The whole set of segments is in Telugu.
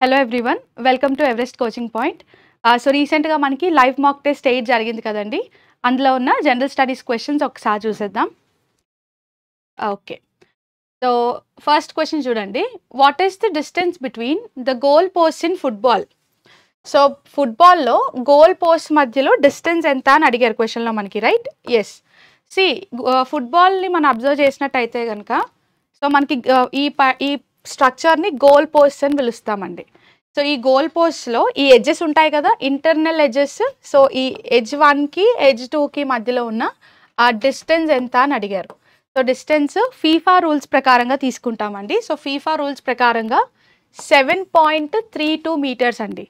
Hello everyone, welcome to Everest coaching point. So రీసెంట్గా మనకి లైవ్ మాక్ టెస్ట్ 8 జరిగింది కదండి. అందులో ఉన్న జనరల్ స్టడీస్ క్వశ్చన్స్ ఒకసారి చూసేద్దాం. ఓకే, సో ఫస్ట్ క్వశ్చన్ చూడండి. What is the distance between the goal post in football? So ఫుట్బాల్లో గోల్ పోస్ట్ మధ్యలో డిస్టెన్స్ ఎంత అని అడిగారు క్వశ్చన్లో మనకి, రైట్? ఎస్. సి ఫుట్బాల్ని మనం అబ్జర్వ్ చేసినట్టయితే కనుక, సో మనకి ఈ స్ట్రక్చర్ని గోల్ పోస్ట్ అని పిలుస్తామండి. సో ఈ గోల్ పోస్ట్లో ఈ ఎడ్జెస్ ఉంటాయి కదా, ఇంటర్నల్ ఎడ్జెస్. సో ఈ ఎడ్జ్ 1కి ఎడ్జ్ 2కి మధ్యలో ఉన్న ఆ డిస్టెన్స్ ఎంత అని అడిగారు. సో డిస్టెన్స్ ఫీఫా రూల్స్ ప్రకారంగా తీసుకుంటామండి. సో ఫీఫా రూల్స్ ప్రకారంగా 7.32 మీటర్స్ అండి.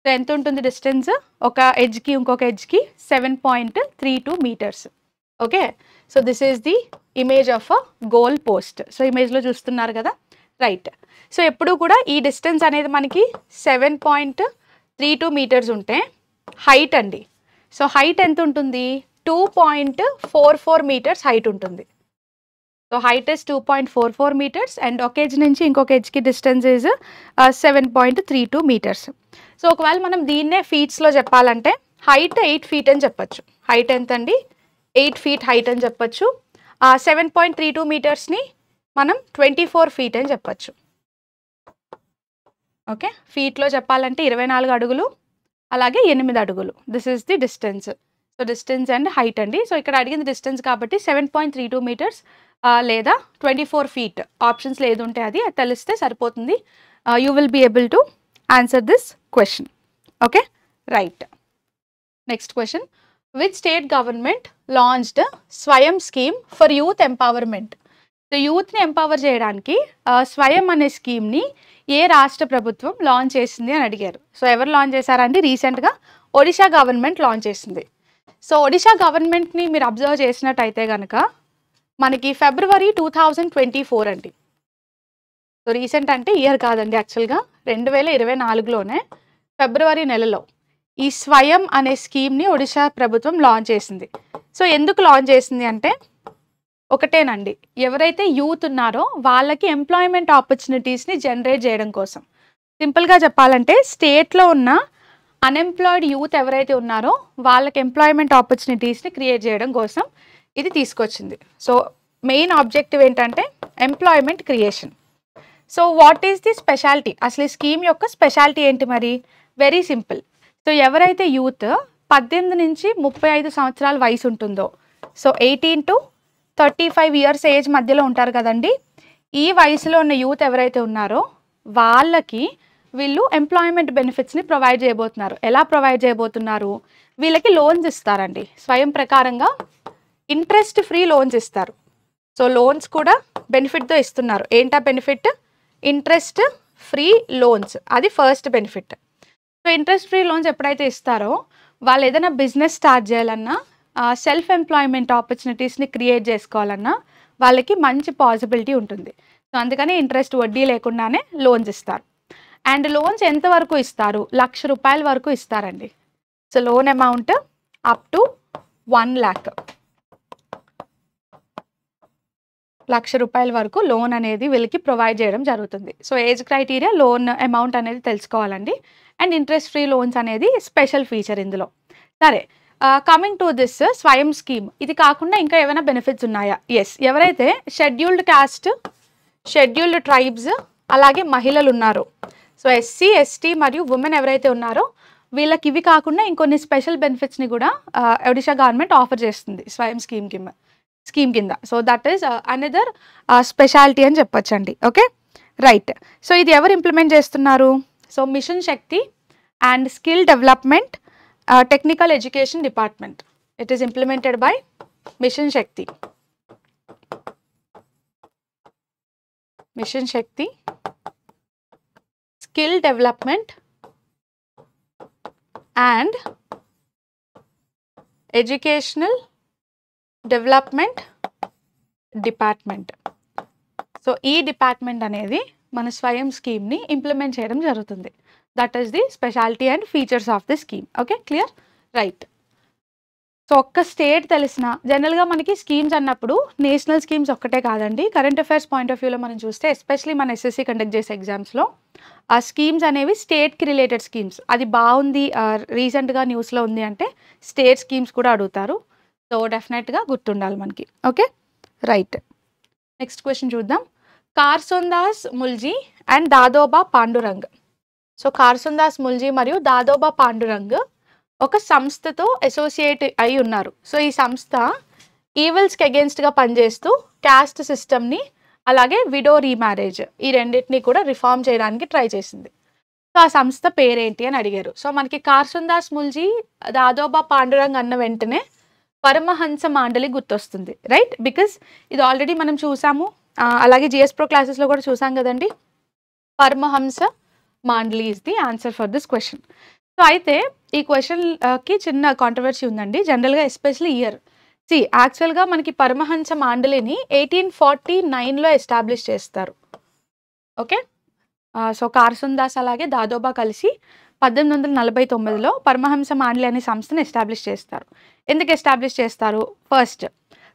సో ఎంత ఉంటుంది డిస్టెన్స్? ఒక ఎడ్జ్కి ఇంకొక ఎడ్జ్కి 7.32 meters. Okay, so this is the image of a goal post. So ఇమేజ్లో చూస్తున్నారు కదా, రైట్. సో ఎప్పుడు కూడా ఈ డిస్టెన్స్ అనేది మనకి 7.32 మీటర్స్ ఉంటే హైట్ అండి. సో హైట్ ఎంత ఉంటుంది? 2.44 మీటర్స్ హైట్ ఉంటుంది. So height is 2.44 meters and ఒక ఎడ్జ్ నుంచి ఇంకొక ఎడ్జ్కి డిస్టెన్స్ ఈజ్ 7.32 మీటర్స్. సో ఒకవేళ మనం దీన్నే ఫీట్స్లో చెప్పాలంటే హైట్ 8 ఫీట్ అని చెప్పచ్చు. హైట్ ఎంత అండి? 8 ఫీట్ హైట్ అని చెప్పచ్చు. 7.32 మీటర్స్ని మనం 24 ఫీట్ అని చెప్పచ్చు. ఓకే, ఫీట్లో చెప్పాలంటే 24 అడుగులు, అలాగే 8 అడుగులు. This is the distance. So distance and height అండి. సో ఇక్కడ అడిగింది డిస్టెన్స్ కాబట్టి 7.32 మీటర్స్ లేదా 24 ఫీట్ ఆప్షన్స్ ఏది ఉంటే అది తెలిస్తే సరిపోతుంది. You will be able to answer this question. Okay, right. Next question. Which state government launched Swayam scheme for youth empowerment? So యూత్ని ఎంపవర్ చేయడానికి స్వయం అనే స్కీమ్ని ఏ రాష్ట్ర ప్రభుత్వం లాంచ్ చేసింది అని అడిగారు. సో ఎవరు లాంచ్ చేశారంటే రీసెంట్గా ఒడిషా గవర్నమెంట్ లాంచ్ చేసింది. సో ఒడిషా గవర్నమెంట్ని మీరు అబ్జర్వ్ చేసినట్టయితే కనుక మనకి ఫిబ్రవరి 2024 అండి. సో రీసెంట్ అంటే ఇయర్ కాదండి, యాక్చువల్గా 2024లోనే ఫిబ్రవరి నెలలో ఈ స్వయం అనే స్కీమ్ని ఒడిషా ప్రభుత్వం లాంచ్ చేసింది. సో ఎందుకు లాంచ్ చేసింది అంటే ఒకటేనండి, ఎవరైతే యూత్ ఉన్నారో వాళ్ళకి ఎంప్లాయ్మెంట్ ఆపర్చునిటీస్ని జనరేట్ చేయడం కోసం. సింపుల్గా చెప్పాలంటే స్టేట్లో ఉన్న అన్ఎంప్లాయిడ్ యూత్ ఎవరైతే ఉన్నారో వాళ్ళకి ఎంప్లాయ్మెంట్ ఆపర్చునిటీస్ని క్రియేట్ చేయడం కోసం ఇది తీసుకొచ్చింది. సో మెయిన్ ఆబ్జెక్టివ్ ఏంటంటే employment creation. So what is the speciality? అసలు ఈ స్కీమ్ యొక్క స్పెషాలిటీ ఏంటి మరి? Very simple. సో ఎవరైతే యూత్ 18 నుంచి 35 సంవత్సరాల వయసు ఉంటుందో, సో 18 to 35 ఇయర్స్ ఏజ్ మధ్యలో ఉంటారు కదండి, ఈ వయసులో ఉన్న యూత్ ఎవరైతే ఉన్నారో వాళ్ళకి వీళ్ళు ఎంప్లాయ్మెంట్ బెనిఫిట్స్ని ప్రొవైడ్ చేయబోతున్నారు. ఎలా ప్రొవైడ్ చేయబోతున్నారు? వీళ్ళకి లోన్స్ ఇస్తారండి. స్వయం ప్రకారంగా ఇంట్రెస్ట్ ఫ్రీ లోన్స్ ఇస్తారు. సో లోన్స్ కూడా బెనిఫిట్తో ఇస్తున్నారు. ఏంటా బెనిఫిట్? ఇంట్రెస్ట్ ఫ్రీ లోన్స్, అది first benefit. So interest free loans ఎప్పుడైతే ఇస్తారో వాళ్ళు ఏదైనా బిజినెస్ స్టార్ట్ చేయాలన్నా, సెల్ఫ్ ఎంప్లాయ్మెంట్ ఆపర్చునిటీస్ని క్రియేట్ చేసుకోవాలన్నా వాళ్ళకి మంచి పాసిబిలిటీ ఉంటుంది. సో అందుకని ఇంట్రెస్ట్ వడ్డీ లేకుండానే లోన్స్ ఇస్తారు. అండ్ లోన్స్ ఎంతవరకు ఇస్తారు? ₹1,00,000 వరకు ఇస్తారండి. So loan amount up to 1 lakh. ₹1,00,000 వరకు లోన్ అనేది వీళ్ళకి ప్రొవైడ్ చేయడం జరుగుతుంది. So age criteria, loan amount అనేది తెలుసుకోవాలండి. అండ్ ఇంట్రెస్ట్ ఫ్రీ లోన్స్ అనేది స్పెషల్ ఫీచర్ ఇందులో. సరే, కమింగ్ టు దిస్ స్వయం స్కీమ్, ఇది కాకుండా ఇంకా ఏమైనా బెనిఫిట్స్ ఉన్నాయా? ఎస్. ఎవరైతే షెడ్యూల్డ్ కాస్ట్, షెడ్యూల్డ్ ట్రైబ్స్, అలాగే మహిళలు ఉన్నారో, సో ఎస్సీ, ఎస్టీ మరియు ఉమెన్ ఎవరైతే ఉన్నారో వీళ్ళకి ఇవి కాకుండా ఇంకొన్ని స్పెషల్ బెనిఫిట్స్ని కూడా ఒడిషా గవర్నమెంట్ ఆఫర్ చేస్తుంది స్వయం స్కీమ్ కింద. So that is another speciality అని చెప్పొచ్చండి. Okay, right. సో ఇది ఎవరు ఇంప్లిమెంట్ చేస్తున్నారు? So mission Shakti and skill development technical education department. It is implemented by mission Shakti. Mission Shakti, skill development and educational development department. So ఈ డిపార్ట్మెంట్ అనేది మన స్వయం స్కీమ్ని ఇంప్లిమెంట్ చేయడం జరుగుతుంది. That is the speciality and features of the scheme. Okay, clear, right. So ఒక్క స్టేట్ తెలిసిన జనరల్గా మనకి స్కీమ్స్ అన్నప్పుడు నేషనల్ స్కీమ్స్ ఒక్కటే కాదండి, కరెంట్ అఫైర్స్ పాయింట్ ఆఫ్ వ్యూలో మనం చూస్తే ఎస్పెషలీ మన ఎస్ఎస్సి కండక్ట్ చేసే ఎగ్జామ్స్లో ఆ స్కీమ్స్ అనేవి స్టేట్కి రిలేటెడ్ స్కీమ్స్. అది బాగుంది రీసెంట్గా న్యూస్లో ఉంది అంటే స్టేట్ స్కీమ్స్ కూడా అడుగుతారు. సో డెఫినెట్గా గుర్తుండాలి మనకి. Okay right. నెక్స్ట్ క్వశ్చన్ చూద్దాం. కార్సోన్దాస్ ముల్జీ అండ్ దాదోబా పాండురంగ్. సో కార్సోన్దాస్ ముల్జీ మరియు దాదోబా పాండురంగ్ ఒక సంస్థతో అసోసియేట్ అయి ఉన్నారు. సో ఈ సంస్థ ఈవిల్స్కి అగేన్స్ట్గా పనిచేస్తూ క్యాస్ట్ సిస్టమ్ని అలాగే విడో రీమ్యారేజ్ ఈ రెండింటిని కూడా రిఫార్మ్ చేయడానికి ట్రై చేసింది. సో ఆ సంస్థ పేరేంటి అని అడిగారు. సో మనకి కార్సోన్దాస్ ముల్జీ దాదోబా పాండురంగ్ అన్న వెంటనే పరమహంస మాండలి గుర్తొస్తుంది, రైట్? బికాస్ ఇది ఆల్రెడీ మనం చూసాము, అలాగే జిఎస్ ప్రో క్లాసెస్లో కూడా చూసాం కదండి. Paramahansa Mandali is the answer for this question. So అయితే ఈ క్వశ్చన్కి చిన్న కాంట్రవర్సీ ఉందండి జనరల్గా, ఎస్పెషలీ ఇయర్. యాక్చువల్గా మనకి పరమహంస మాండలిని 1849లో ఎస్టాబ్లిష్ చేస్తారు. ఓకే, సో కార్సోన్దాస్ అలాగే దాదోబా కలిసి 1849లో పరమహంస మాండలి అనే సంస్థను ఎస్టాబ్లిష్ చేస్తారు. ఎందుకు ఎస్టాబ్లిష్ చేస్తారు? ఫస్ట్,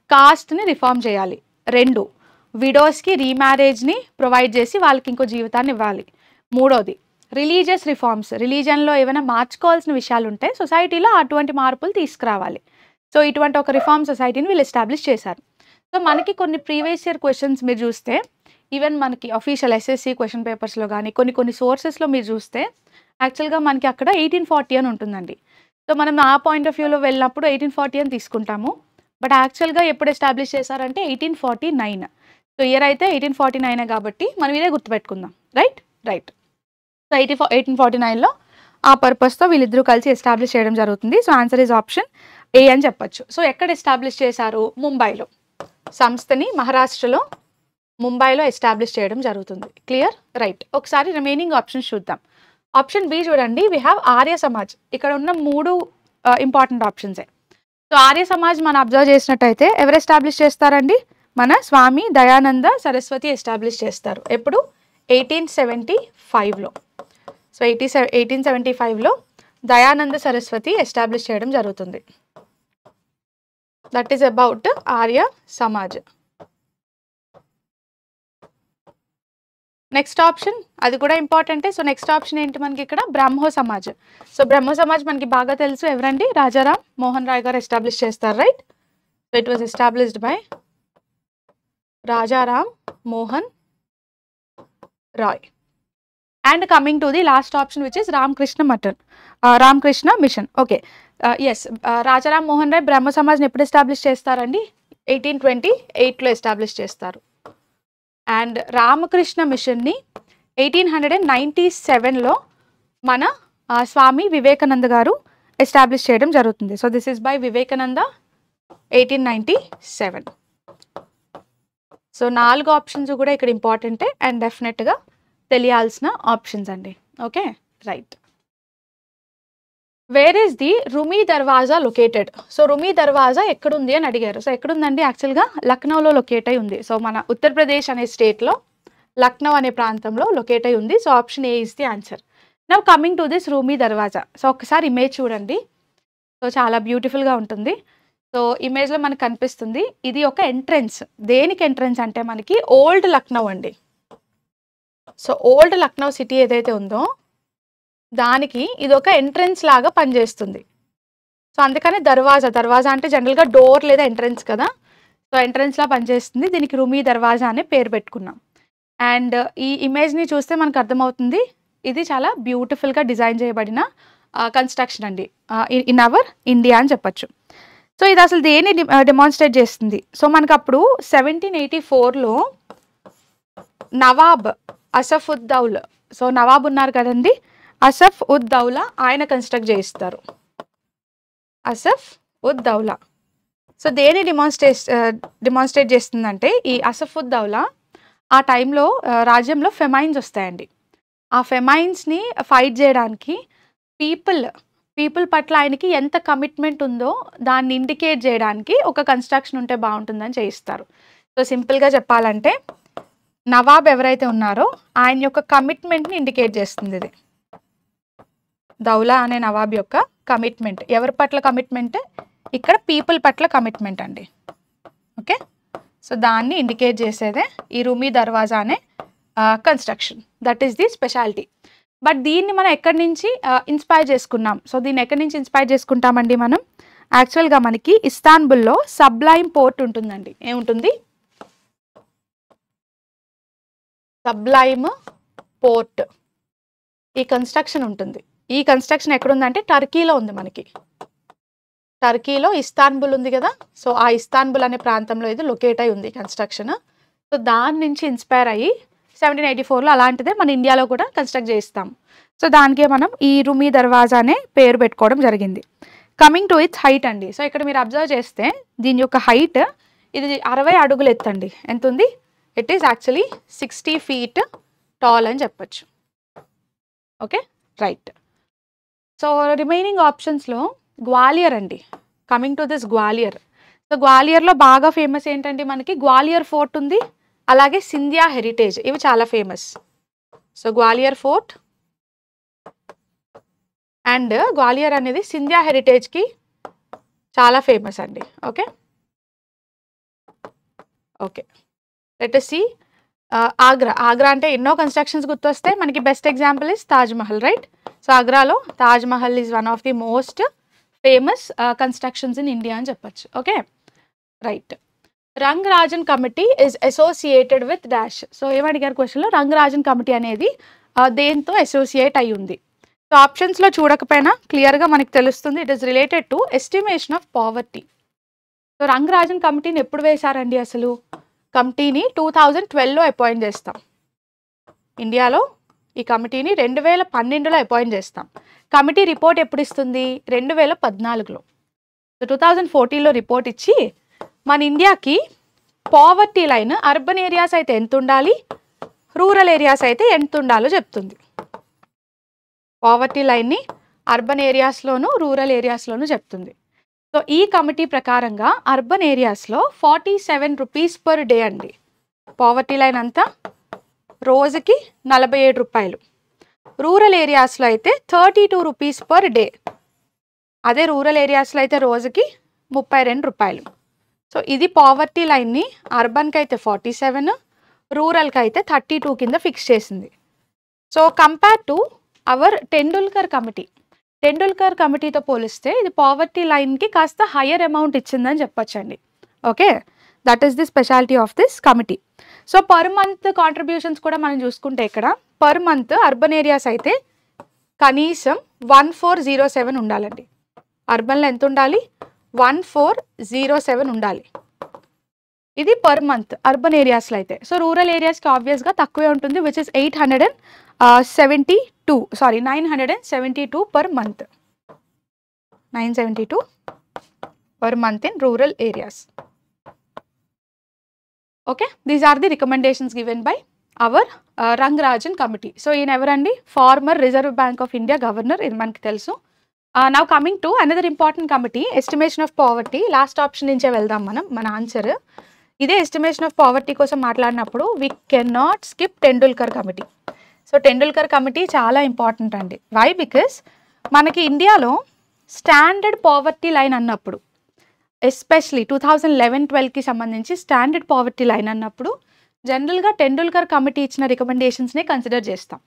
కాస్ట్ని రిఫార్మ్ చేయాలి. 2, విడోస్కి రీమ్యారేజ్ని ప్రొవైడ్ చేసి వాళ్ళకి ఇంకో జీవితాన్ని ఇవ్వాలి. 3వది, రిలీజియస్ రిఫార్మ్స్, రిలీజన్లో ఏమైనా మార్చుకోవాల్సిన విషయాలు ఉంటే సొసైటీలో అటువంటి మార్పులు తీసుకురావాలి. సో ఇటువంటి ఒక రిఫార్మ్ సొసైటీని వీళ్ళు ఎస్టాబ్లిష్ చేశారు. సో మనకి కొన్ని ప్రీవియస్ ఇయర్ క్వశ్చన్స్ మీరు చూస్తే, ఈవెన్ మనకి అఫీషియల్ ఎస్ఎస్సి క్వశ్చన్ పేపర్స్లో కానీ కొన్ని సోర్సెస్లో మీరు చూస్తే యాక్చువల్గా మనకి అక్కడ 1840 అని ఉంటుందండి. సో మనం ఆ పాయింట్ ఆఫ్ వ్యూలో వెళ్ళినప్పుడు 1840 అని తీసుకుంటాము. బట్ యాక్చువల్గా ఎప్పుడు ఎస్టాబ్లిష్ చేశారంటే 1849. సో ఇయర్ అయితే 1849 కాబట్టి మనం ఇదే గుర్తుపెట్టుకుందాం. రైట్. సో 1849లో ఆ పర్పస్తో వీళ్ళిద్దరూ కలిసి ఎస్టాబ్లిష్ చేయడం జరుగుతుంది. So answer is option A అని చెప్పొచ్చు. సో ఎక్కడ ఎస్టాబ్లిష్ చేశారు? ముంబైలో. సంస్థని మహారాష్ట్రలో ముంబైలో ఎస్టాబ్లిష్ చేయడం జరుగుతుంది. క్లియర్? రైట్. ఒకసారి రిమైనింగ్ ఆప్షన్స్ చూద్దాం. ఆప్షన్ బి చూడండి, వీ హ్యావ్ ఆర్య సమాజ్. ఇక్కడ ఉన్న 3 ఇంపార్టెంట్ ఆప్షన్సే. సో ఆర్య సమాజ్ మనం అబ్జర్వ్ చేసినట్టయితే ఎవరు ఎస్టాబ్లిష్ చేస్తారండి? మన స్వామి దయానంద సరస్వతి ఎస్టాబ్లిష్ చేస్తారు. ఎప్పుడు? 1875లో. సో 1875లో దయానంద సరస్వతి ఎస్టాబ్లిష్ చేయడం జరుగుతుంది. That is about Arya Samaj. Next option అది కూడా ఇంపార్టెంటే. సో నెక్స్ట్ ఆప్షన్ ఏంటి మనకి ఇక్కడ? బ్రహ్మో సమాజ్. సో బ్రహ్మో సమాజ్ మనకి బాగా తెలుసు, ఎవరండి? రాజారాం మోహన్ రాయ్ గారు ఎస్టాబ్లిష్ చేస్తారు, right? So it was established by Rajaram Mohan Roy. And coming to the last option which is Ramakrishna Mission. Okay, yes, Rajaram Mohan Roy Brahma సమాజ్ని ఎప్పుడు ఎస్టాబ్లిష్ చేస్తారండి? 1828లో ఎస్టాబ్లిష్ చేస్తారు. అండ్ రామకృష్ణ మిషన్ని 1897లో మన స్వామి వివేకానంద గారు ఎస్టాబ్లిష్ చేయడం జరుగుతుంది. So this is by Vivekananda 1897. సో 4 ఆప్షన్స్ కూడా ఇక్కడ ఇంపార్టెంటే అండ్ డెఫినెట్గా తెలియాల్సిన ఆప్షన్స్ అండి. Okay right. Where is the రుమీ దర్వాజా లొకేటెడ్? సో రుమీ దర్వాజా ఎక్కడుంది అని అడిగారు. సో ఎక్కడుందండి? యాక్చువల్గా లక్నోలో లొకేట్ అయి ఉంది. సో మన ఉత్తరప్రదేశ్ అనే స్టేట్లో లక్నో అనే ప్రాంతంలో లొకేట్ అయి ఉంది. So option A is the answer. Now coming to this Rumi Darwaza. So ఒకసారి ఇమేజ్ చూడండి. సో చాలా బ్యూటిఫుల్గా ఉంటుంది. సో ఇమేజ్లో మనకు కనిపిస్తుంది ఇది ఒక ఎంట్రన్స్. దేనికి ఎంట్రన్స్ అంటే మనకి ఓల్డ్ లక్నో అండి. సో ఓల్డ్ లక్నో సిటీ ఏదైతే ఉందో దానికి ఇది ఒక ఎంట్రన్స్ లాగా పనిచేస్తుంది. సో అందుకని దర్వాజా అంటే జనరల్గా డోర్ లేదా ఎంట్రన్స్ కదా. సో ఎంట్రన్స్లా పనిచేస్తుంది. దీనికి రుమీ దర్వాజా అనే పేరు పెట్టుకున్నాం. అండ్ ఈ ఇమేజ్ని చూస్తే మనకు అర్థమవుతుంది ఇది చాలా బ్యూటిఫుల్గా డిజైన్ చేయబడిన కన్స్ట్రక్షన్ అండి ఇన్ అవర్ ఇండియా అని చెప్పచ్చు. సో ఇది అసలు దేన్ని డెమాన్స్ట్రేట్ చేస్తుంది? సో మనకు అప్పుడు 1784లో నవాబ్ అసఫుద్దౌలా, సో నవాబ్ ఉన్నారు కదండి, అసఫ్-ఉద్-దౌలా ఆయన కన్స్ట్రక్ట్ చేయిస్తారు. అసఫ్-ఉద్-దౌలా. సో దేని డిమాన్స్ట్రేట్ చేస్తుందంటే ఈ అసఫ్-ఉద్-దౌలా ఆ టైంలో రాజ్యంలో ఫెమైన్స్ వస్తాయండి. ఆ ఫెమైన్స్ని ఫైట్ చేయడానికి పీపుల్ పట్ల ఆయనకి ఎంత కమిట్మెంట్ ఉందో దాన్ని ఇండికేట్ చేయడానికి ఒక కన్స్ట్రక్షన్ ఉంటే బాగుంటుందని చేయిస్తారు. సో సింపుల్గా చెప్పాలంటే నవాబ్ ఎవరైతే ఉన్నారో ఆయన యొక్క కమిట్మెంట్ని ఇండికేట్ చేస్తుంది ఇది. దౌలా అనే నవాబ్ యొక్క కమిట్మెంట్ ఎవరి పట్ల కమిట్మెంట్? ఇక్కడ పీపుల్ పట్ల కమిట్మెంట్ అండి. ఓకే, సో దాన్ని ఇండికేట్ చేసేదే ఈ రూమీ దర్వాజా అనే construction. That is the speciality. But దీన్ని మనం ఎక్కడి నుంచి ఇన్స్పైర్ చేసుకున్నాం? సో దీన్ని ఎక్కడి నుంచి ఇన్స్పైర్ చేసుకుంటామండి మనం? యాక్చువల్గా మనకి ఇస్తాన్బుల్లో సబ్లైమ్ పోర్ట్ ఉంటుందండి. ఏముంటుంది? Sublime port. ఈ కన్స్ట్రక్షన్ ఉంటుంది. ఈ కన్స్ట్రక్షన్ ఎక్కడుందంటే టర్కీలో ఉంది. మనకి టర్కీలో ఇస్తాన్బుల్ ఉంది కదా, సో ఆ ఇస్తాన్బుల్ అనే ప్రాంతంలో ఇది లొకేట్ అయి ఉంది కన్స్ట్రక్షన్. సో దాని నుంచి ఇన్స్పైర్ అయ్యి 1784లో అలాంటిదే మన ఇండియాలో కూడా కన్స్ట్రక్ట్ చేస్తాం. సో దానికే మనం ఈ రూమీ దర్వాజా అనే పేరు పెట్టుకోవడం జరిగింది. కమింగ్ టు ఇట్స్ హైట్ అండి. సో ఇక్కడ మీరు అబ్జర్వ్ చేస్తే దీని యొక్క హైట్ ఇది 60 అడుగులు ఎత్తండి. ఎంత ఉంది? It is actually 60 feet tall అని చెప్పచ్చు. Okay, right. సో రిమైనింగ్ ఆప్షన్స్లో గ్వాలియర్ అండి. Coming to this Gwalior. So గ్వాలియర్లో బాగా ఫేమస్ ఏంటంటే మనకి గ్వాలియర్ ఫోర్ట్ ఉంది, అలాగే సింధియా హెరిటేజ్. ఇవి చాలా famous. So Gwalior fort and Gwalior అనేది సింధియా హెరిటేజ్కి చాలా ఫేమస్ అండి. Okay okay, let us see Agra. Agra అంటే ఎన్నో కన్స్ట్రక్షన్స్ గుర్తొస్తాయి మనకి. Best example is Taj Mahal, right? So ఆగ్రాలో Taj Mahal is one of the most famous constructions in India అని చెప్పచ్చు. Okay, right. Rangarajan committee is associated with dash. So ఏమడిగారు క్వశ్చన్లో? రంగ్ రాజన్ కమిటీ అనేది దేంతో అసోసియేట్ అయి ఉంది? సో ఆప్షన్స్లో చూడకపోయినా క్లియర్గా మనకి తెలుస్తుంది. It is related to estimation of poverty. So Rangarajan కమిటీని ఎప్పుడు వేశారండి? అసలు కమిటీని 2012లో అపాయింట్ చేస్తాం. ఇండియాలో ఈ కమిటీని 2012లో అపాయింట్ చేస్తాం. కమిటీ రిపోర్ట్ ఎప్పుడు ఇస్తుంది? 2014లో. సో 2014లో రిపోర్ట్ ఇచ్చి మన ఇండియాకి పావర్టీ లైన్ అర్బన్ ఏరియాస్ అయితే ఎంత ఉండాలి, రూరల్ ఏరియాస్ అయితే ఎంత ఉండాలో చెప్తుంది. పావర్టీ లైన్ని అర్బన్ ఏరియాస్లోను రూరల్ ఏరియాస్లోను చెప్తుంది. సో ఈ కమిటీ ప్రకారంగా అర్బన్ ఏరియాస్లో 47 రూపీస్ పర్ డే అండి. పావర్టీ లైన్ అంతా రోజుకి 47 రూపాయలు. రూరల్ ఏరియాస్లో అయితే 32 రూపీస్ పర్ డే. అదే రూరల్ ఏరియాస్లో అయితే రోజుకి 32 రూపాయలు. సో ఇది పావర్టీ లైన్ని అర్బన్కి అయితే 47, రూరల్కి అయితే 32 కింద ఫిక్స్ చేసింది. So compare to our Tendulkar committee. Tendulkar కమిటీతో పోలిస్తే ఇది పావర్టీ లైన్కి కాస్త హయ్యర్ అమౌంట్ ఇచ్చిందని చెప్పొచ్చండి. Okay, that is the speciality of this committee. So per month contributions కూడా మనం చూసుకుంటే ఇక్కడ పర్ మంత్ అర్బన్ ఏరియాస్ అయితే కనీసం 1407 ఉండాలండి. అర్బన్లో ఎంత ఉండాలి? 1407 ఉండాలి. ఇది పర్ మంత్ అర్బన్ ఏరియాస్లో అయితే. సో రూరల్ ఏరియాస్కి ఆబ్వియస్గా తక్కువే ఉంటుంది, which is 972 per month. 972 per month in rural areas. Okay, these are the recommendations given by our Rangarajan committee. So ఈయన ఎవరండి? Former reserve bank of India governor, ఇది మనకి తెలుసు. Now coming to another important committee, estimation of poverty. Last option నుంచే వెళ్దాం మన ఆన్సర్. ఇదే ఎస్టిమేషన్ ఆఫ్ పావర్టీ కోసం మాట్లాడినప్పుడు we can not skip Tendulkar committee. So Tendulkar committee చాలా ఇంపార్టెంట్ అండి. వై? బికాస్ మనకి ఇండియాలో స్టాండర్డ్ పావర్టీ లైన్ అన్నప్పుడు, ఎస్పెషలీ 2011-12కి సంబంధించి స్టాండర్డ్ పావర్టీ లైన్ అన్నప్పుడు జనరల్గా టెండూల్కర్ కమిటీ ఇచ్చిన రికమెండేషన్స్ని కన్సిడర్ చేస్తాం.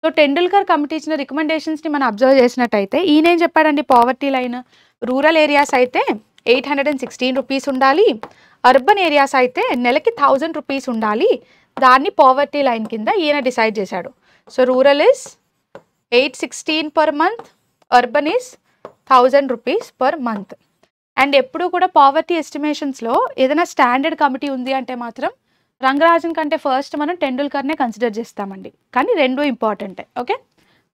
సో టెండూల్కర్ కమిటీ ఇచ్చిన రికమెండేషన్స్ని మనం అబ్జర్వ్ చేసినట్టయితే ఈయనేం చెప్పాడండి? పావర్టీ లైన్ రూరల్ ఏరియాస్ అయితే 816 రూపీస్ ఉండాలి, అర్బన్ ఏరియాస్ అయితే నెలకి 1000 రూపీస్ ఉండాలి. దాన్ని పావర్టీ లైన్ కింద ఈయన డిసైడ్ చేశాడు. So rural is 816 per month, urban is 1000 rupees per month. And ఎప్పుడు కూడా పావర్టీ ఎస్టిమేషన్స్లో ఏదైనా స్టాండర్డ్ కమిటీ ఉంది అంటే మాత్రం రంగరాజన్ కంటే ఫస్ట్ మనం టెండూల్కర్నే కన్సిడర్ చేస్తామండి. కానీ రెండు ఇంపార్టెంటే. Okay,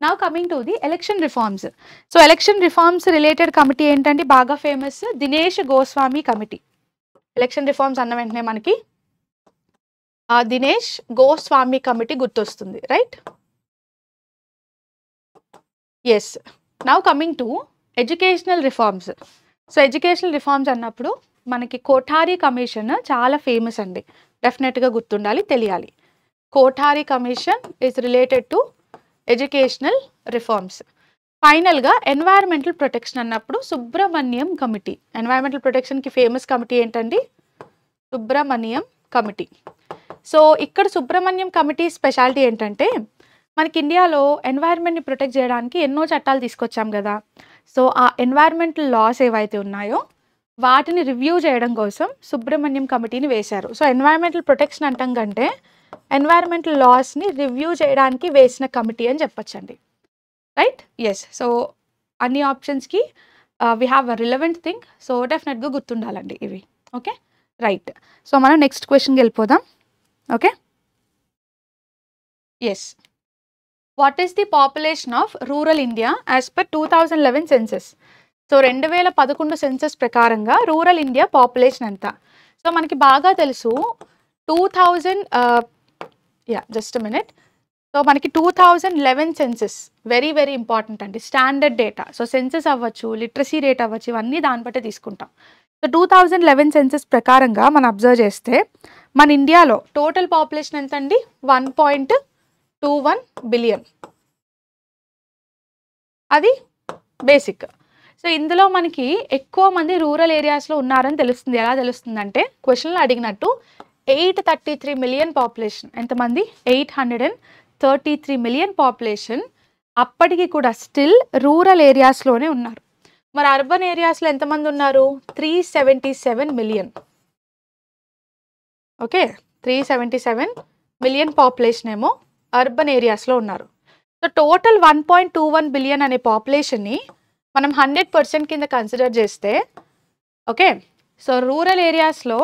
now coming to the election reforms. So election reforms related committee ఏంటంటే బాగా famous Dinesh Goswami committee. Election reforms అన్న వెంటనే మనకి దినేష్ గోస్వామి కమిటీ గుర్తొస్తుంది, right? Yes. Now coming to educational reforms. So educational reforms అన్నప్పుడు మనకి కోఠారీ కమిషన్ చాలా ఫేమస్ అండి. డెఫినెట్గా గుర్తుండాలి, తెలియాలి. Kothari commission is related to educational reforms. ఫైనల్గా ఎన్వైరన్మెంటల్ ప్రొటెక్షన్ అన్నప్పుడు సుబ్రహ్మణ్యం కమిటీ. ఎన్వైరన్మెంటల్ ప్రొటెక్షన్కి ఫేమస్ కమిటీ ఏంటండి? సుబ్రహ్మణ్యం కమిటీ. సో ఇక్కడ సుబ్రహ్మణ్యం కమిటీ స్పెషాలిటీ ఏంటంటే మనకి ఇండియాలో ఎన్వైరన్మెంట్ని ప్రొటెక్ట్ చేయడానికి ఎన్నో చట్టాలు తీసుకొచ్చాం కదా. సో ఆ ఎన్వైరన్మెంటల్ లాస్ ఏవైతే ఉన్నాయో వాటిని రివ్యూ చేయడం కోసం సుబ్రహ్మణ్యం కమిటీని వేశారు. సో ఎన్వైరన్మెంటల్ ప్రొటెక్షన్ అంటాం కంటే ఎన్వైరన్మెంటల్ లాస్ని రివ్యూ చేయడానికి వేసిన కమిటీ అని చెప్పొచ్చండి. రైట్? ఎస్. సో అన్ని ఆప్షన్స్కి we have a relevant thing. So డెఫినెట్గా గుర్తుండాలండి ఇవి. Okay, right. సో మనం నెక్స్ట్ క్వశ్చన్కి వెళ్ళిపోదాం. Okay, yes. What is the population of rural India as per 2011 census? So 2011 census ప్రకారంగా రూరల్ ఇండియా పాపులేషన్ ఎంత? సో మనకి బాగా తెలుసు 2000 జస్ట్ మినిట్. సో మనకి 2011 సెన్సస్ వెరీ వెరీ ఇంపార్టెంట్ అండి, స్టాండర్డ్ డేటా. సో సెన్సస్ అవ్వచ్చు, లిటరసీ రేట్ అవ్వచ్చు, ఇవన్నీ దాన్ని బట్టే తీసుకుంటాం. సో 2011 సెన్సస్ ప్రకారంగా మనం అబ్జర్వ్ చేస్తే మన ఇండియాలో టోటల్ పాపులేషన్ ఎంత అండి? 1.21 బిలియన్. అది బేసిక్. సో ఇందులో మనకి ఎక్కువ మంది రూరల్ ఏరియాస్లో ఉన్నారని తెలుస్తుంది. ఎలా తెలుస్తుందంటే క్వశ్చన్లో అడిగినట్టు 833 మిలియన్ పాపులేషన్. ఎంతమంది? 833 మిలియన్ పాపులేషన్. అప్పటికి కూడా స్టిల్ రూరల్ ఏరియాస్లోనే ఉన్నారు. మరి అర్బన్ ఏరియాస్లో ఎంతమంది ఉన్నారు? 377 మిలియన్. ఓకే, 377 మిలియన్ పాపులేషన్ ఏమో అర్బన్ ఏరియాస్లో ఉన్నారు. సో టోటల్ 1.21 బిలియన్ అనే పాపులేషన్ని మనం 100% కింద కన్సిడర్ చేస్తే, ఓకే, సో రూరల్ ఏరియాస్లో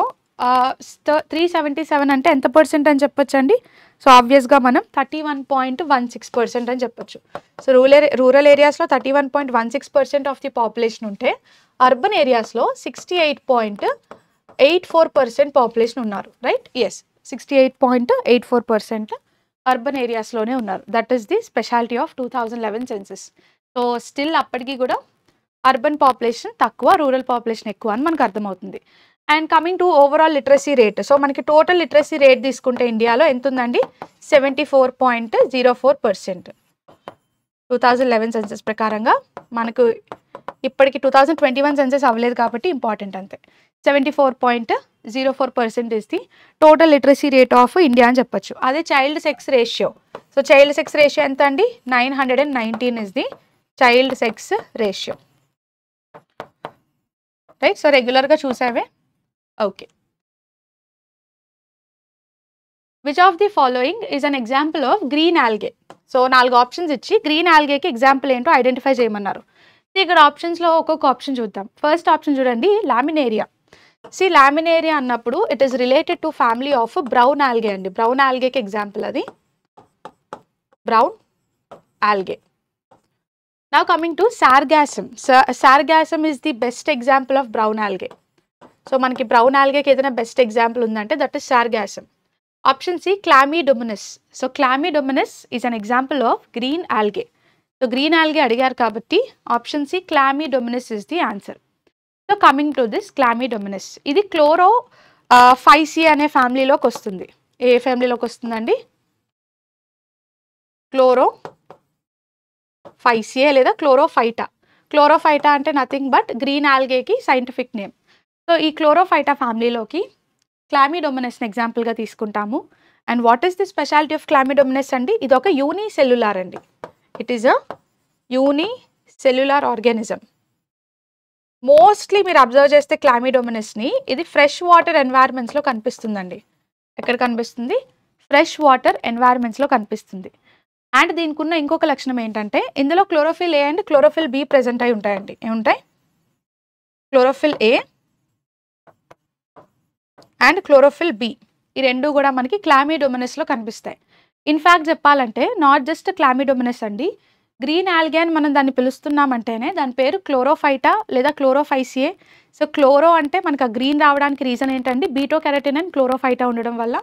377 అంటే ఎంత పర్సెంట్ అని చెప్పొచ్చు అండి? సో ఆబ్వియస్గా మనం 31.16% అని చెప్పొచ్చు. సో రూరల్ ఏరియాస్లో 31.16% ఆఫ్ ది పాపులేషన్ ఉంటే అర్బన్ ఏరియాస్లో 68.84% పాపులేషన్ ఉన్నారు. రైట్? ఎస్, 68.84% అర్బన్ ఏరియాస్లోనే ఉన్నారు. That is the speciality of 2011 census. So still అప్పటికి కూడా అర్బన్ పాపులేషన్ తక్కువ, రూరల్ పాపులేషన్ ఎక్కువ అని మనకు అర్థమవుతుంది. And coming to overall literacy rate. So మనకి టోటల్ లిటరసీ రేట్ తీసుకుంటే ఇండియాలో ఎంత ఉందండి? 74.04%. 2011 సెన్సస్ ప్రకారంగా మనకు ఇప్పటికి 2021 సెన్సస్ అవ్వలేదు కాబట్టి ఇంపార్టెంట్ అంతే. 74.04% is the total literacy rate of India అని చెప్పొచ్చు. అదే child sex ratio. So child sex ratio ఎంత అండి? 919 is the child sex ratio. Right? So రెగ్యులర్గా చూసావే. Okay. Which of the following is an example of green algae? So 4 options ఇచ్చి గ్రీన్ ఆల్గేకి ఎగ్జాంపుల్ ఏంటో ఐడెంటిఫై చేయమన్నారు. ఇక్కడ ఆప్షన్స్లో ఒక్కొక్క ఆప్షన్ చూద్దాం. ఫస్ట్ ఆప్షన్ చూడండి, లామినేరియా. సి లామినేరియా అన్నప్పుడు it is related to family of brown algae అండి. బ్రౌన్ ఆల్గేకి ఎగ్జాంపుల్ అది brown algae. Now coming to sargassum. Sargassum is the best example of brown algae. So మనకి బ్రౌన్ ఆల్గేకి ఏదైనా బెస్ట్ ఎగ్జాంపుల్ ఉందంటే that is sargassum. Option C chlamydomonas. So chlamydomonas is an example of green algae. So green algae అడిగారు కాబట్టి option C chlamydomonas is the answer. So coming to this chlamydomonas, ఇది క్లోరోఫైసియే అనే ఫ్యామిలీలోకి వస్తుంది. ఏ ఫ్యామిలీలోకి వస్తుందండి? క్లోరోఫైసియే లేదా క్లోరోఫైటా. క్లోరోఫైటా అంటే నథింగ్ బట్ గ్రీన్ ఆల్గేకి సైంటిఫిక్ నేమ్. సో ఈ క్లోరోఫైటా ఫ్యామిలీలోకి క్లామిడోమోనస్ని ఎగ్జాంపుల్గా తీసుకుంటాము. And what is the speciality of chlamydomonas అండి? ఇది ఒక యూనిసెల్యులార్ అండి. It is a unicellular organism. Mostly మీరు అబ్జర్వ్ చేస్తే క్లామిడోమోనస్ని ఇది ఫ్రెష్ వాటర్ ఎన్వైర్మెంట్స్లో కనిపిస్తుందండి. ఎక్కడ కనిపిస్తుంది? ఫ్రెష్ వాటర్ ఎన్వైర్మెంట్స్లో కనిపిస్తుంది. అండ్ దీనికి ఉన్న ఇంకొక లక్షణం ఏంటంటే ఇందులో chlorophyll A and chlorophyll B present అయి ఉంటాయండి. ఏముంటాయి? Chlorophyll A and chlorophyll B, ఈ రెండు కూడా మనకి క్లామిడోమోనస్లో కనిపిస్తాయి. ఇన్ఫ్యాక్ట్ చెప్పాలంటే నాట్ జస్ట్ క్లామిడోమోనస్ అండి, గ్రీన్ ఆల్గే అని మనం దాన్ని పిలుస్తున్నామంటేనే దాని పేరు క్లోరోఫైటా లేదా క్లోరోఫైసియే. సో క్లోరో అంటే మనకు ఆ గ్రీన్ రావడానికి రీజన్ ఏంటండి? బీటో కెరటిన్ అండ్ క్లోరోఫైటా ఉండడం వల్ల,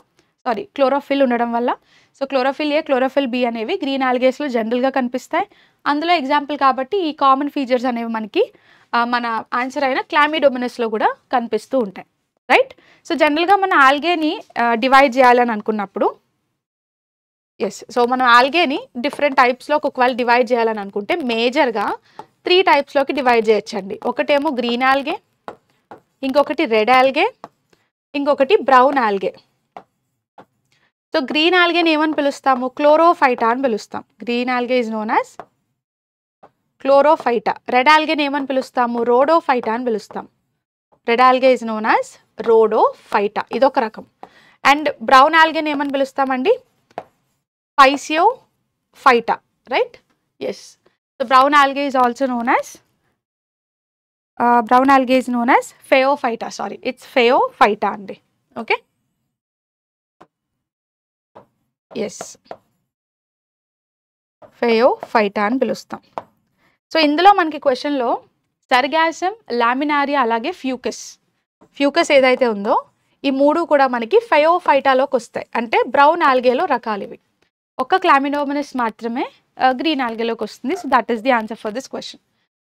క్లోరోఫిల్ ఉండడం వల్ల. So chlorophyll A, chlorophyll B అనేవి గ్రీన్ ఆల్గేస్లో జనరల్గా కనిపిస్తాయి. అందులో ఎగ్జాంపుల్ కాబట్టి ఈ కామన్ ఫీచర్స్ అనేవి మనకి మన ఆన్సర్ అయిన క్లామిడోమోనస్లో కూడా కనిపిస్తూ ఉంటాయి. రైట్? సో జనరల్గా మన ఆల్గేని డివైడ్ చేయాలని అనుకున్నప్పుడు ఎస్. సో మనం ఆల్గేని డిఫరెంట్ టైప్స్లోకి ఒకవేళ డివైడ్ చేయాలని అనుకుంటే మేజర్గా 3 టైప్స్లోకి డివైడ్ చేయొచ్చండి. ఒకటేమో గ్రీన్ ఆల్గే, ఇంకొకటి రెడ్ ఆల్గే, ఇంకొకటి బ్రౌన్ ఆల్గే. సో గ్రీన్ ఆల్గేని ఏమని పిలుస్తాము? క్లోరోఫైటా అని పిలుస్తాం. Green algae is known as chlorophyta. Red ఆల్గేని ఏమని పిలుస్తాము? రోడోఫైటా అని పిలుస్తాం. Red algae is known as rhodophyta, ఇదొక రకం. అండ్ బ్రౌన్ ఆల్గేని ఏమని పిలుస్తామండి? Phaeophyta, right? Yes. So brown algae is also known as phaeophyta. Sorry, it's phaeophyta అండి. ఓకే, ఎస్, ఫెయోఫైటా అని పిలుస్తాం. సో ఇందులో మనకి క్వశ్చన్లో సర్గాసం, లామినారియా అలాగే ఫ్యూకస్ ఏదైతే ఉందో ఈ 3 కూడా మనకి ఫెయోఫైటాలోకి వస్తాయి. అంటే బ్రౌన్ ఆల్గేలో రకాలు ఇవి. ఒక్క క్లామిడోమోనస్ మాత్రమే గ్రీన్ ఆల్గేలోకి వస్తుంది. So that is the answer for this question.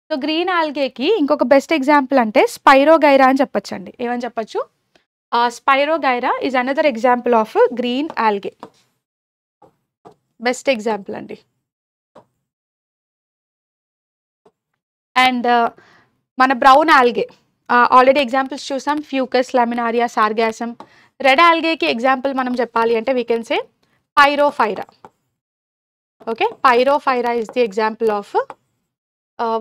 So green ఆల్గేకి ఇంకొక బెస్ట్ ఎగ్జాంపుల్ అంటే స్పైరోగైరా అని చెప్పొచ్చండి. ఏమని చెప్పొచ్చు? Spirogyra is another example of green algae. Best example అండి. అండ్ మన బ్రౌన్ ఆల్గే ఆల్రెడీ ఎగ్జాంపుల్స్ చూసాం. Fucus, laminaria, sargassum. రెడ్ ఆల్గేకి ఎగ్జాంపుల్ మనం చెప్పాలి అంటే we can say pyrophyra. Okay, pyrophyra is the example of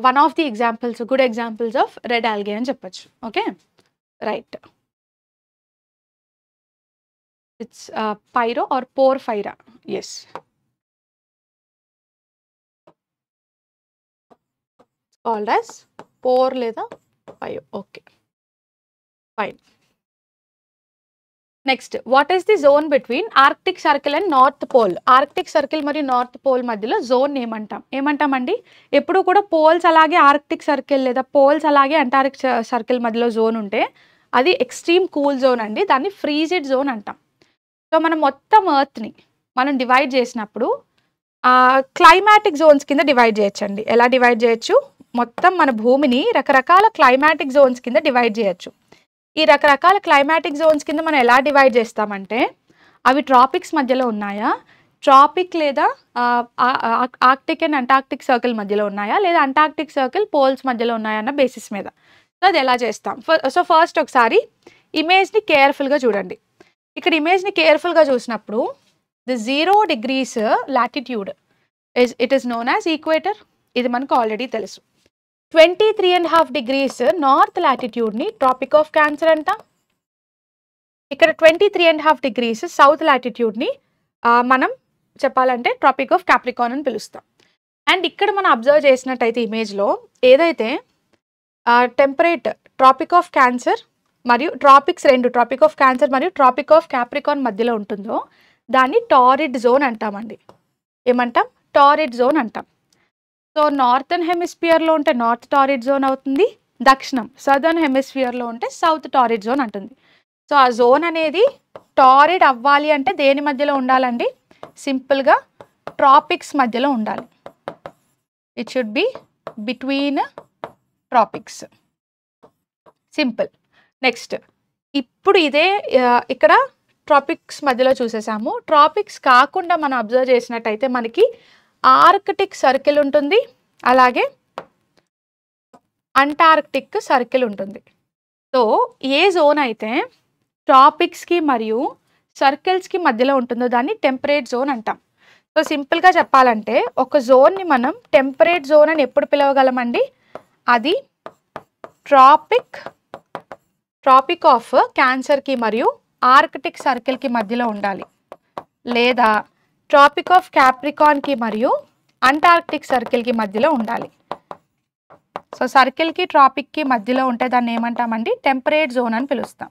one of the examples, good examples of red algae అని చెప్పొచ్చు. Okay, right. It's pyro or porphyra. Yes, called as por లేదా pyo. Okay, fine. Next, what is the zone between Arctic Circle and North Pole? Arctic Circle మరియు నార్త్ పోల్ మధ్యలో జోన్ ఏమంటామండి? ఎప్పుడు కూడా పోల్స్ అలాగే ఆర్క్టిక్ సర్కిల్ లేదా పోల్స్ అలాగే అంటార్కిటిక్ సర్కిల్ మధ్యలో జోన్ ఉంటే అది ఎక్స్ట్రీమ్ కూల్ జోన్ అండి. దాన్ని ఫ్రీజిడ్ జోన్ అంటాం. సో మనం మొత్తం ఎర్త్ని మనం డివైడ్ చేసినప్పుడు క్లైమాటిక్ జోన్స్ కింద డివైడ్ చేయొచ్చండి. ఎలా డివైడ్ చేయొచ్చు? మొత్తం మన భూమిని రకరకాల క్లైమాటిక్ జోన్స్ కింద డివైడ్ చేయొచ్చు. ఈ రకరకాల క్లైమాటిక్ జోన్స్ కింద మనం ఎలా డివైడ్ చేస్తామంటే అవి ట్రాపిక్స్ మధ్యలో ఉన్నాయా, ట్రాపిక్ లేదా ఆర్క్టిక్ అండ్ అంటార్క్టిక్ సర్కిల్ మధ్యలో ఉన్నాయా, లేదా అంటార్క్టిక్ సర్కిల్ పోల్స్ మధ్యలో ఉన్నాయా అన్న బేసిస్ మీద. సో అది ఎలా చేస్తాం? సో ఫస్ట్ ఒకసారి ఇమేజ్ని కేర్ఫుల్గా చూడండి. ఇక్కడ ఇమేజ్ని కేర్ఫుల్గా చూసినప్పుడు the 0 degrees latitude it is known as equator. ఇది మనకు ఆల్రెడీ తెలుసు. 23.5 degrees నార్త్ లాటిట్యూడ్ని ట్రాపిక్ ఆఫ్ క్యాన్సర్ అంటాం. ఇక్కడ 23.5 degrees సౌత్ లాటిట్యూడ్ని మనం చెప్పాలంటే ట్రాపిక్ ఆఫ్ క్యాప్రికాన్ అని పిలుస్తాం. అండ్ ఇక్కడ మనం అబ్జర్వ్ చేసినట్టయితే ఇమేజ్లో ఏదైతే టెంపరేట్ ట్రాపిక్ ఆఫ్ క్యాన్సర్ మరియు ట్రాపిక్స్ రెండు, ట్రాపిక్ ఆఫ్ క్యాన్సర్ మరియు ట్రాపిక్ ఆఫ్ క్యాప్రికాన్ మధ్యలో ఉంటుందో దాన్ని టారిడ్ జోన్ అంటామండి. ఏమంటాం? టారిడ్ జోన్ అంటాం. సో నార్థన్ హెమిస్ఫియర్లో ఉంటే నార్త్ టారిడ్ జోన్ అవుతుంది, దక్షిణం సదర్న్ హెమిస్ఫియర్లో ఉంటే సౌత్ టారిడ్ జోన్ అంటుంది. సో ఆ జోన్ అనేది టారిడ్ అవ్వాలి అంటే దేని మధ్యలో ఉండాలండి? సింపుల్గా ట్రాపిక్స్ మధ్యలో ఉండాలి. It should be between tropics. Simple. Next, ఇప్పుడు ఇదే ఇక్కడ ట్రాపిక్స్ మధ్యలో చూసేసాము. ట్రాపిక్స్ కాకుండా మనం అబ్జర్వ్ చేసినట్టయితే మనకి ఆర్కిటిక్ సర్కిల్ ఉంటుంది, అలాగే అంటార్క్టిక్ సర్కిల్ ఉంటుంది. సో ఏ జోన్ అయితే ట్రాపిక్స్కి మరియు సర్కిల్స్కి మధ్యలో ఉంటుందో దాన్ని టెంపరేట్ జోన్ అంటాం. సో సింపుల్గా చెప్పాలంటే ఒక జోన్ని మనం టెంపరేట్ జోన్ అని ఎప్పుడు పిలవగలమండి? అది ట్రాపిక్ ఆఫ్ క్యాన్సర్కి మరియు ఆర్కిటిక్ సర్కిల్కి మధ్యలో ఉండాలి, లేదా ట్రాపిక్ ఆఫ్ క్యాప్రికాన్కి మరియు అంటార్క్టిక్ సర్కిల్కి మధ్యలో ఉండాలి. సో సర్కిల్కి ట్రాపిక్కి మధ్యలో ఉంటే దాన్ని ఏమంటామండి? టెంపరేట్ జోన్ అని పిలుస్తాం.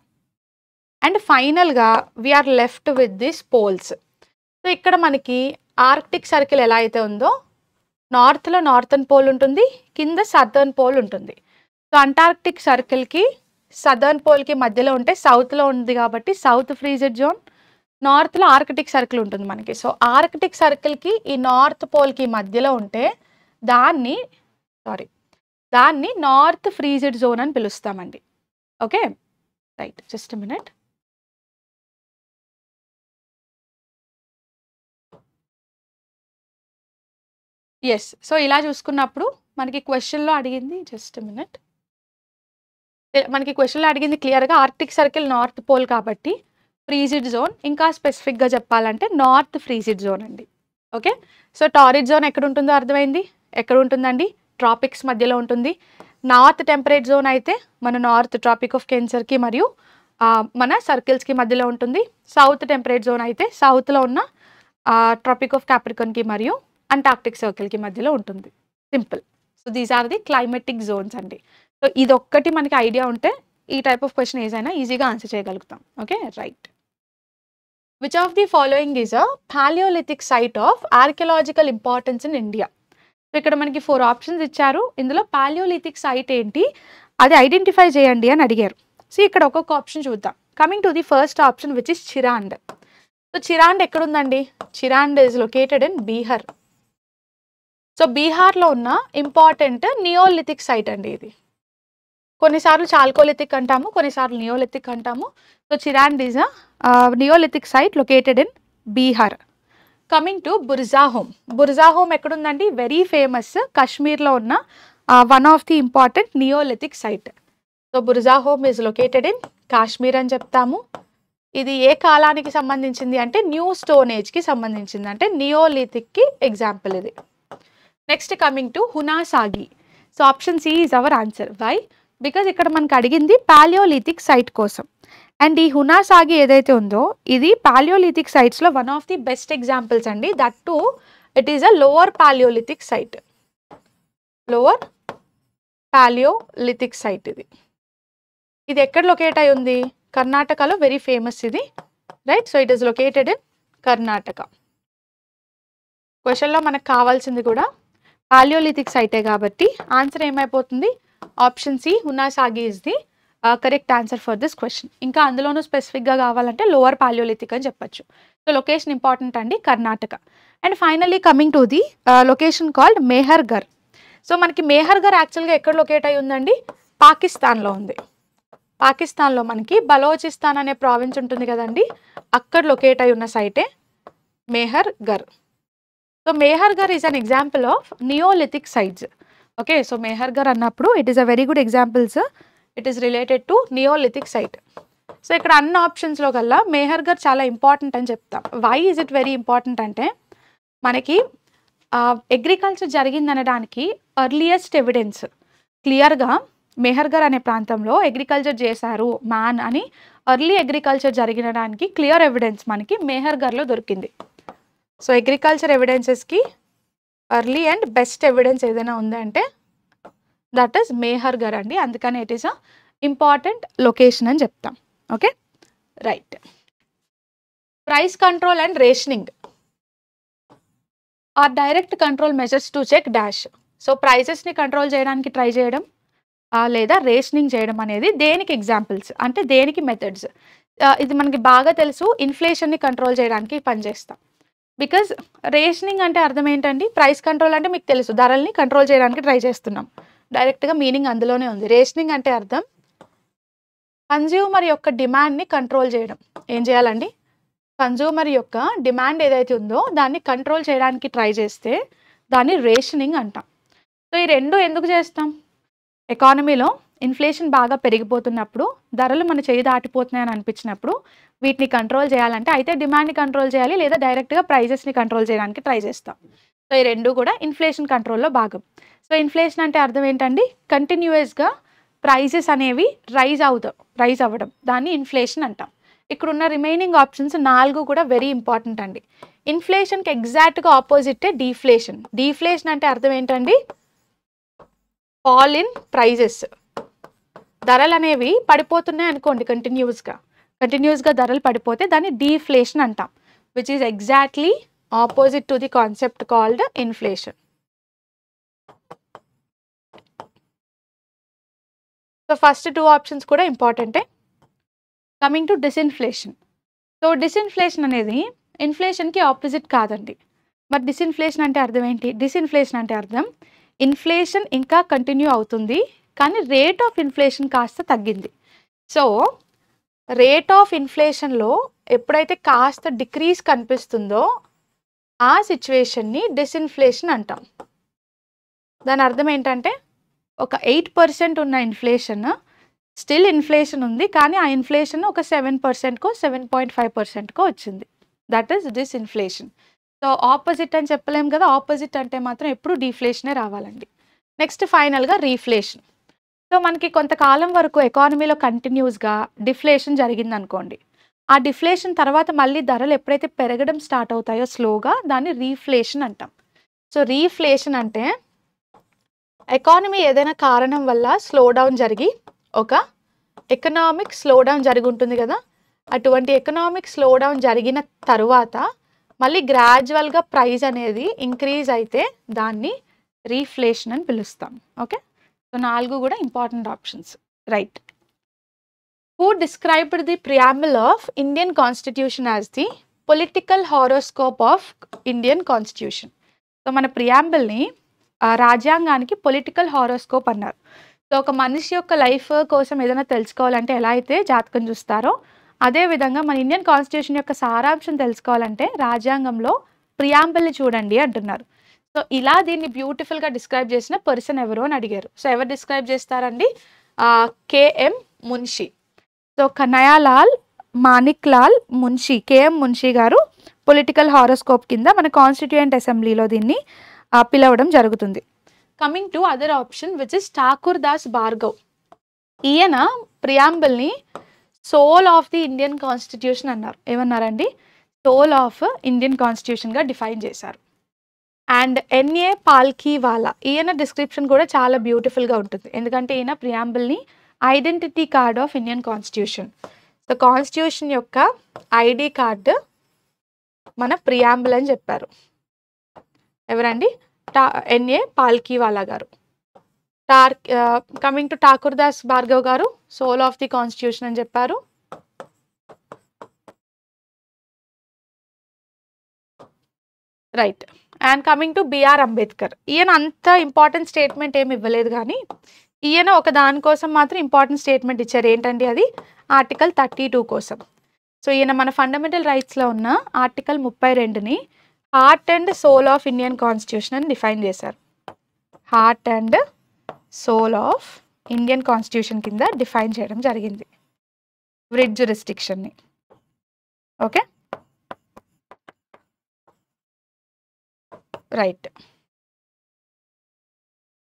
అండ్ ఫైనల్గా we are left with this poles. So ఇక్కడ మనకి ఆర్కిటిక్ సర్కిల్ ఎలా అయితే ఉందో నార్త్లో నార్థన్ పోల్ ఉంటుంది, కింద సదర్న్ పోల్ ఉంటుంది. సో అంటార్క్టిక్ సర్కిల్కి సదర్న్ పోల్కి మధ్యలో ఉంటే సౌత్లో ఉంది కాబట్టి సౌత్ ఫ్రీజిడ్ జోన్, నార్త్లో ఆర్కిటిక్ సర్కిల్ ఉంటుంది మనకి. సో ఆర్కిటిక్ సర్కిల్కి ఈ నార్త్ పోల్కి మధ్యలో ఉంటే దాన్ని నార్త్ ఫ్రీజిడ్ జోన్ అని పిలుస్తామండి. Okay, right, just minute. Yes. So, ఇలా చూసుకున్నప్పుడు మనకి క్వెషన్‌లో అడిగింది జస్ట్ మినిట్. మనకి క్వెషన్‌లో అడిగింది క్లియర్‌గా ఆర్క్టిక్ సర్కిల్ నార్త్ పోల్ కాబట్టి ఫ్రీజిడ్ జోన్. ఇంకా స్పెసిఫిక్‌గా చెప్పాలంటే నార్త్ ఫ్రీజిడ్ జోన్ అండి. ఓకే. సో, టారిడ్ జోన్ ఎక్కడుంటుందో అర్థమైంది. ఎక్కడుంటుందండి? ట్రాపిక్స్ మధ్యలో ఉంటుంది. నార్త్ టెంపరేట్ జోన్ అయితే మన నార్త్ ట్రాపిక్ ఆఫ్ క్యాన్సర్‌కి మరియు మన సర్కిల్స్‌కి మధ్యలో ఉంటుంది. సౌత్ టెంపరేట్ జోన్ అయితే సౌత్‌లో ఉన్న ట్రాపిక్ ఆఫ్ క్యాప్రికాన్‌కి మరియు అంటార్క్టిక్ సర్కిల్‌కి మధ్యలో ఉంటుంది. Simple. So, these are the climatic zones అండి. సో, ఇదొక్కటి మనకి ఐడియా ఉంటే ఈ టైప్ ఆఫ్ క్వెషన్ ఏదైనా ఈజీగా ఆన్సర్ చేయగలుగుతాం. Okay. Right. Which of the following is a palaeolithic site of archaeological importance in India? So, ఇక్కడ మనకి 4 ఆప్షన్స్ ఇచ్చారు. ఇందులో పాలియోలిథిక్ సైట్ ఏంటి? అది ఐడెంటిఫై చేయండి అని అడిగారు. సో, ఇక్కడ ఒక్కొక్క ఆప్షన్ చూద్దాం. Coming to the first option which is Chirand. So, Chirand ఎక్కడుందండి? Chirand is located in Bihar. So, బీహార్లో ఉన్న ఇంపార్టెంట్ నియోలిథిక్ సైట్ అండి ఇది. కొన్నిసార్లు చాల్కోలిథిక్ అంటాము, కొన్నిసార్లు నియోలిథిక్ అంటాము. So, Chirand is neolithic site located in Bihar. Coming to Burzahom. Burzahom ఎక్కడుందండి? వెరీ ఫేమస్ కాశ్మీర్లో ఉన్న one of the important neolithic site. So, Burzahom is located in Kashmir అని చెప్తాము. ఇది ఏ కాలానికి సంబంధించింది అంటే న్యూ స్టోన్ ఏజ్కి సంబంధించింది, అంటే నియోలిథిక్కి ఎగ్జాంపుల్ ఇది. Next coming to Hunasagi. So, option C is our answer. Why? Because ఇక్కడ మనకు అడిగింది పాలియోలిథిక్ సైట్ కోసం. అండ్ ఈ హునాసాగి ఏదైతే ఉందో ఇది పాలియోలిథిక్ సైట్స్లో one of the best examples అండి. That to it is a lower paleolithic site. Lower paleolithic site ఇది. ఇది ఎక్కడ లొకేట్ అయి ఉంది? కర్ణాటకలో వెరీ ఫేమస్ ఇది. Right. So, it is located in Karnataka. క్వశ్చన్లో మనకు కావాల్సింది కూడా పాలియోలిథిక్ సైటే కాబట్టి ఆన్సర్ ఏమైపోతుంది? Option C Hunasagi is the correct answer for this question. ఇంకా అందులోనూ స్పెసిఫిక్గా కావాలంటే లోవర్ పాలియోలిథిక్ అని చెప్పొచ్చు. సో, లొకేషన్ ఇంపార్టెంట్ అండి, Karnataka. And finally coming to the location called Mehrgarh. So, మనకి మెహర్గర్ యాక్చువల్గా ఎక్కడ లొకేట్ అయి ఉందండి? పాకిస్తాన్లో ఉంది. పాకిస్తాన్లో మనకి బలోచిస్తాన్ అనే ప్రావిన్స్ ఉంటుంది కదండి, అక్కడ లొకేట్ అయి ఉన్న సైటే Mehrgarh. So, Mehrgarh is an example of neolithic sites. Okay. So, Mehrgarh అన్నప్పుడు it is a very good examples. It is related to neolithic site. So, ఇక్కడ అన్ని ఆప్షన్స్లో కల్లా మెహర్గర్ చాలా ఇంపార్టెంట్ అని చెప్తాం. Why is it very important అంటే మనకి అగ్రికల్చర్ జరిగిందనడానికి ఎర్లియస్ట్ ఎవిడెన్స్ క్లియర్గా మెహర్గర్ అనే ప్రాంతంలో అగ్రికల్చర్ చేశారు మ్యాన్ అని ఎర్లీ అగ్రికల్చర్ జరిగినడానికి క్లియర్ ఎవిడెన్స్ మనకి మెహర్గర్లో దొరికింది. సో, అగ్రికల్చర్ ఎవిడెన్సెస్కి ఎర్లీ అండ్ బెస్ట్ ఎవిడెన్స్ ఏదైనా ఉందంటే దట్ ఈస్ మెహర్గర్ అండి. అందుకని it is a important location అని చెప్తాం. Okay. Right. Price control and rationing are direct control measures to check dash. So, ప్రైసెస్ని కంట్రోల్ చేయడానికి ట్రై చేయడం లేదా రేషనింగ్ చేయడం అనేది దేనికి ఎగ్జాంపుల్స్, అంటే దేనికి మెథడ్స్? ఇది మనకి బాగా తెలుసు, ఇన్ఫ్లేషన్ని కంట్రోల్ చేయడానికి పనిచేస్తాం. బికాజ్ రేషనింగ్ అంటే అర్థం ఏంటండి? ప్రైస్ కంట్రోల్ అంటే మీకు తెలుసు, ధరల్ని కంట్రోల్ చేయడానికి ట్రై చేస్తున్నాం. డైరెక్ట్గా మీనింగ్ అందులోనే ఉంది. రేషనింగ్ అంటే అర్థం కన్జ్యూమర్ యొక్క డిమాండ్ని కంట్రోల్ చేయడం. ఏం చేయాలండి? కన్జ్యూమర్ యొక్క డిమాండ్ ఏదైతే ఉందో దాన్ని కంట్రోల్ చేయడానికి ట్రై చేస్తే దాన్ని రేషనింగ్ అంటాం. సో, ఈ రెండు ఎందుకు చేస్తాం? ఎకానమీలో ఇన్ఫ్లేషన్ బాగా పెరిగిపోతున్నప్పుడు, ధరలు మన చేయి దాటిపోతున్నాయని అనిపించినప్పుడు వీటిని కంట్రోల్ చేయాలంటే అయితే డిమాండ్ని కంట్రోల్ చేయాలి, లేదా డైరెక్ట్గా ప్రైజెస్ని కంట్రోల్ చేయడానికి ట్రై చేస్తాం. సో, ఈ రెండు కూడా ఇన్ఫ్లేషన్ కంట్రోల్లో భాగం. సో, ఇన్ఫ్లేషన్ అంటే అర్థం ఏంటండి? కంటిన్యూయస్గా ప్రైజెస్ అనేవి రైజ్ అవ్వడం, దాన్ని ఇన్ఫ్లేషన్ అంటాం. ఇక్కడున్న రిమైనింగ్ ఆప్షన్స్ 4 కూడా వెరీ ఇంపార్టెంట్ అండి. ఇన్ఫ్లేషన్కి ఎగ్జాక్ట్గా ఆపోజిటే డీఫ్లేషన్. డీఫ్లేషన్ అంటే అర్థం ఏంటండి? Fall in prices. ధరలు అనేవి పడిపోతున్నాయి అనుకోండి, కంటిన్యూస్గా ధరలు పడిపోతే దాన్ని డీఫ్లేషన్ అంటాం, which is exactly opposite to the concept called inflation. So, first 2 options కూడా ఇంపార్టెంటే. Coming to disinflation. So, disinflation అనేది ఇన్ఫ్లేషన్కి ఆపోజిట్ కాదండి. మరి డిస్ఇన్ఫ్లేషన్ అంటే అర్థం ఏంటి? డిస్ఇన్ఫ్లేషన్ అంటే అర్థం ఇన్ఫ్లేషన్ ఇంకా కంటిన్యూ అవుతుంది, కానీ రేట్ ఆఫ్ ఇన్ఫ్లేషన్ కాస్త తగ్గింది. సో, రేట్ ఆఫ్ ఇన్ఫ్లేషన్లో ఎప్పుడైతే కాస్త డిక్రీజ్ కనిపిస్తుందో ఆ సిచ్యువేషన్ని డిస్ఇన్ఫ్లేషన్ అంటాం. దాని అర్థం ఏంటంటే ఒక 8% ఉన్న ఇన్ఫ్లేషన్ స్టిల్ ఇన్ఫ్లేషన్ ఉంది, కానీ ఆ ఇన్ఫ్లేషన్ ఒక 7%కో 7.5%కో వచ్చింది. That is disinflation. So opposite అని చెప్పలేం కదా, ఆపోజిట్ అంటే మాత్రం ఎప్పుడు డిఫ్లేషనే రావాలండి. నెక్స్ట్ ఫైనల్గా రీఫ్లేషన్. సో మనకి కొంతకాలం వరకు ఎకానమీలో కంటిన్యూస్గా డిఫ్లేషన్ జరిగింది అనుకోండి, ఆ డిఫ్లేషన్ తర్వాత మళ్ళీ ధరలు ఎప్పుడైతే పెరగడం స్టార్ట్ అవుతాయో స్లోగా, దాన్ని రీఫ్లేషన్ అంటాం. సో రీఫ్లేషన్ అంటే ఎకానమీ ఏదైనా కారణం వల్ల స్లో డౌన్ జరిగి ఒక ఎకనామిక్ స్లో డౌన్ జరిగి ఉంటుంది కదా, అటువంటి ఎకనామిక్ స్లో డౌన్ జరిగిన తర్వాత మళ్ళీ గ్రాడ్యువల్గా ప్రైస్ అనేది ఇంక్రీజ్ అయితే దాన్ని రీఫ్లేషన్ అని పిలుస్తాం. ఓకే, సో 4 కూడా important options. Right. Who described the preamble of Indian constitution as the political horoscope of Indian constitution? So మన ప్రియాంబుల్ని రాజ్యాంగానికి పొలిటికల్ హారోస్కోప్ అన్నారు. సో ఒక మనిషి యొక్క లైఫ్ కోసం ఏదైనా తెలుసుకోవాలంటే ఎలా అయితే జాతకం చూస్తారో, అదేవిధంగా మన ఇండియన్ కాన్స్టిట్యూషన్ యొక్క సారాంశం తెలుసుకోవాలంటే రాజ్యాంగంలో ప్రియాంబుల్ని చూడండి అంటున్నారు. సో ఇలా దీన్ని బ్యూటిఫుల్గా డిస్క్రైబ్ చేసిన పర్సన్ ఎవరు అని అడిగారు. సో ఎవరు డిస్క్రైబ్ చేస్తారండి? KM Munshi. So Kanaiyalal Maneklal Munshi, KM Munshi గారు పొలిటికల్ హారోస్కోప్ కింద మన కాన్స్టిట్యూయెంట్ అసెంబ్లీలో దీన్ని పిలవడం జరుగుతుంది. Coming to other option which is Thakur Das Bhargava. ఈయన ప్రియాంబుల్ని soul of the Indian constitution అన్నారు. ఏమన్నారండి? సోల్ ఆఫ్ ఇండియన్ కాన్స్టిట్యూషన్గా డిఫైన్ చేశారు. అండ్ ఎన్ఏ పాల్కీవాలా, ఈయన డిస్క్రిప్షన్ కూడా చాలా బ్యూటిఫుల్గా ఉంటుంది, ఎందుకంటే ఈయన ప్రియాంబుల్ని identity card of Indian constitution, so constitution యొక్క ఐడి కార్డు మన ప్రియాంబుల్ అని చెప్పారు. ఎవరండి? ఎన్ఏ పాల్కీవాలా గారు. కమింగ్ టు ఠాకూర్ దాస్ భార్గవ్ గారు సోల్ ఆఫ్ ది కాన్స్టిట్యూషన్ అని చెప్పారు. Right. And coming to BR Ambedkar, ఈయన అంత ఇంపార్టెంట్ స్టేట్మెంట్ ఏమి ఇవ్వలేదు, కానీ ఈయన ఒక దానికోసం మాత్రం ఇంపార్టెంట్ స్టేట్మెంట్ ఇచ్చారు. ఏంటండి అది? ఆర్టికల్ 32 కోసం. సో ఈయన మన ఫండమెంటల్ రైట్స్లో ఉన్న ఆర్టికల్ 32ని heart and soul of Indian constitution అని డిఫైన్ చేశారు. Heart and soul of Indian constitution కింద డిఫైన్ చేయడం జరిగింది వ్రిట్ జ్యూరిస్డిక్షన్ని. Okay, right.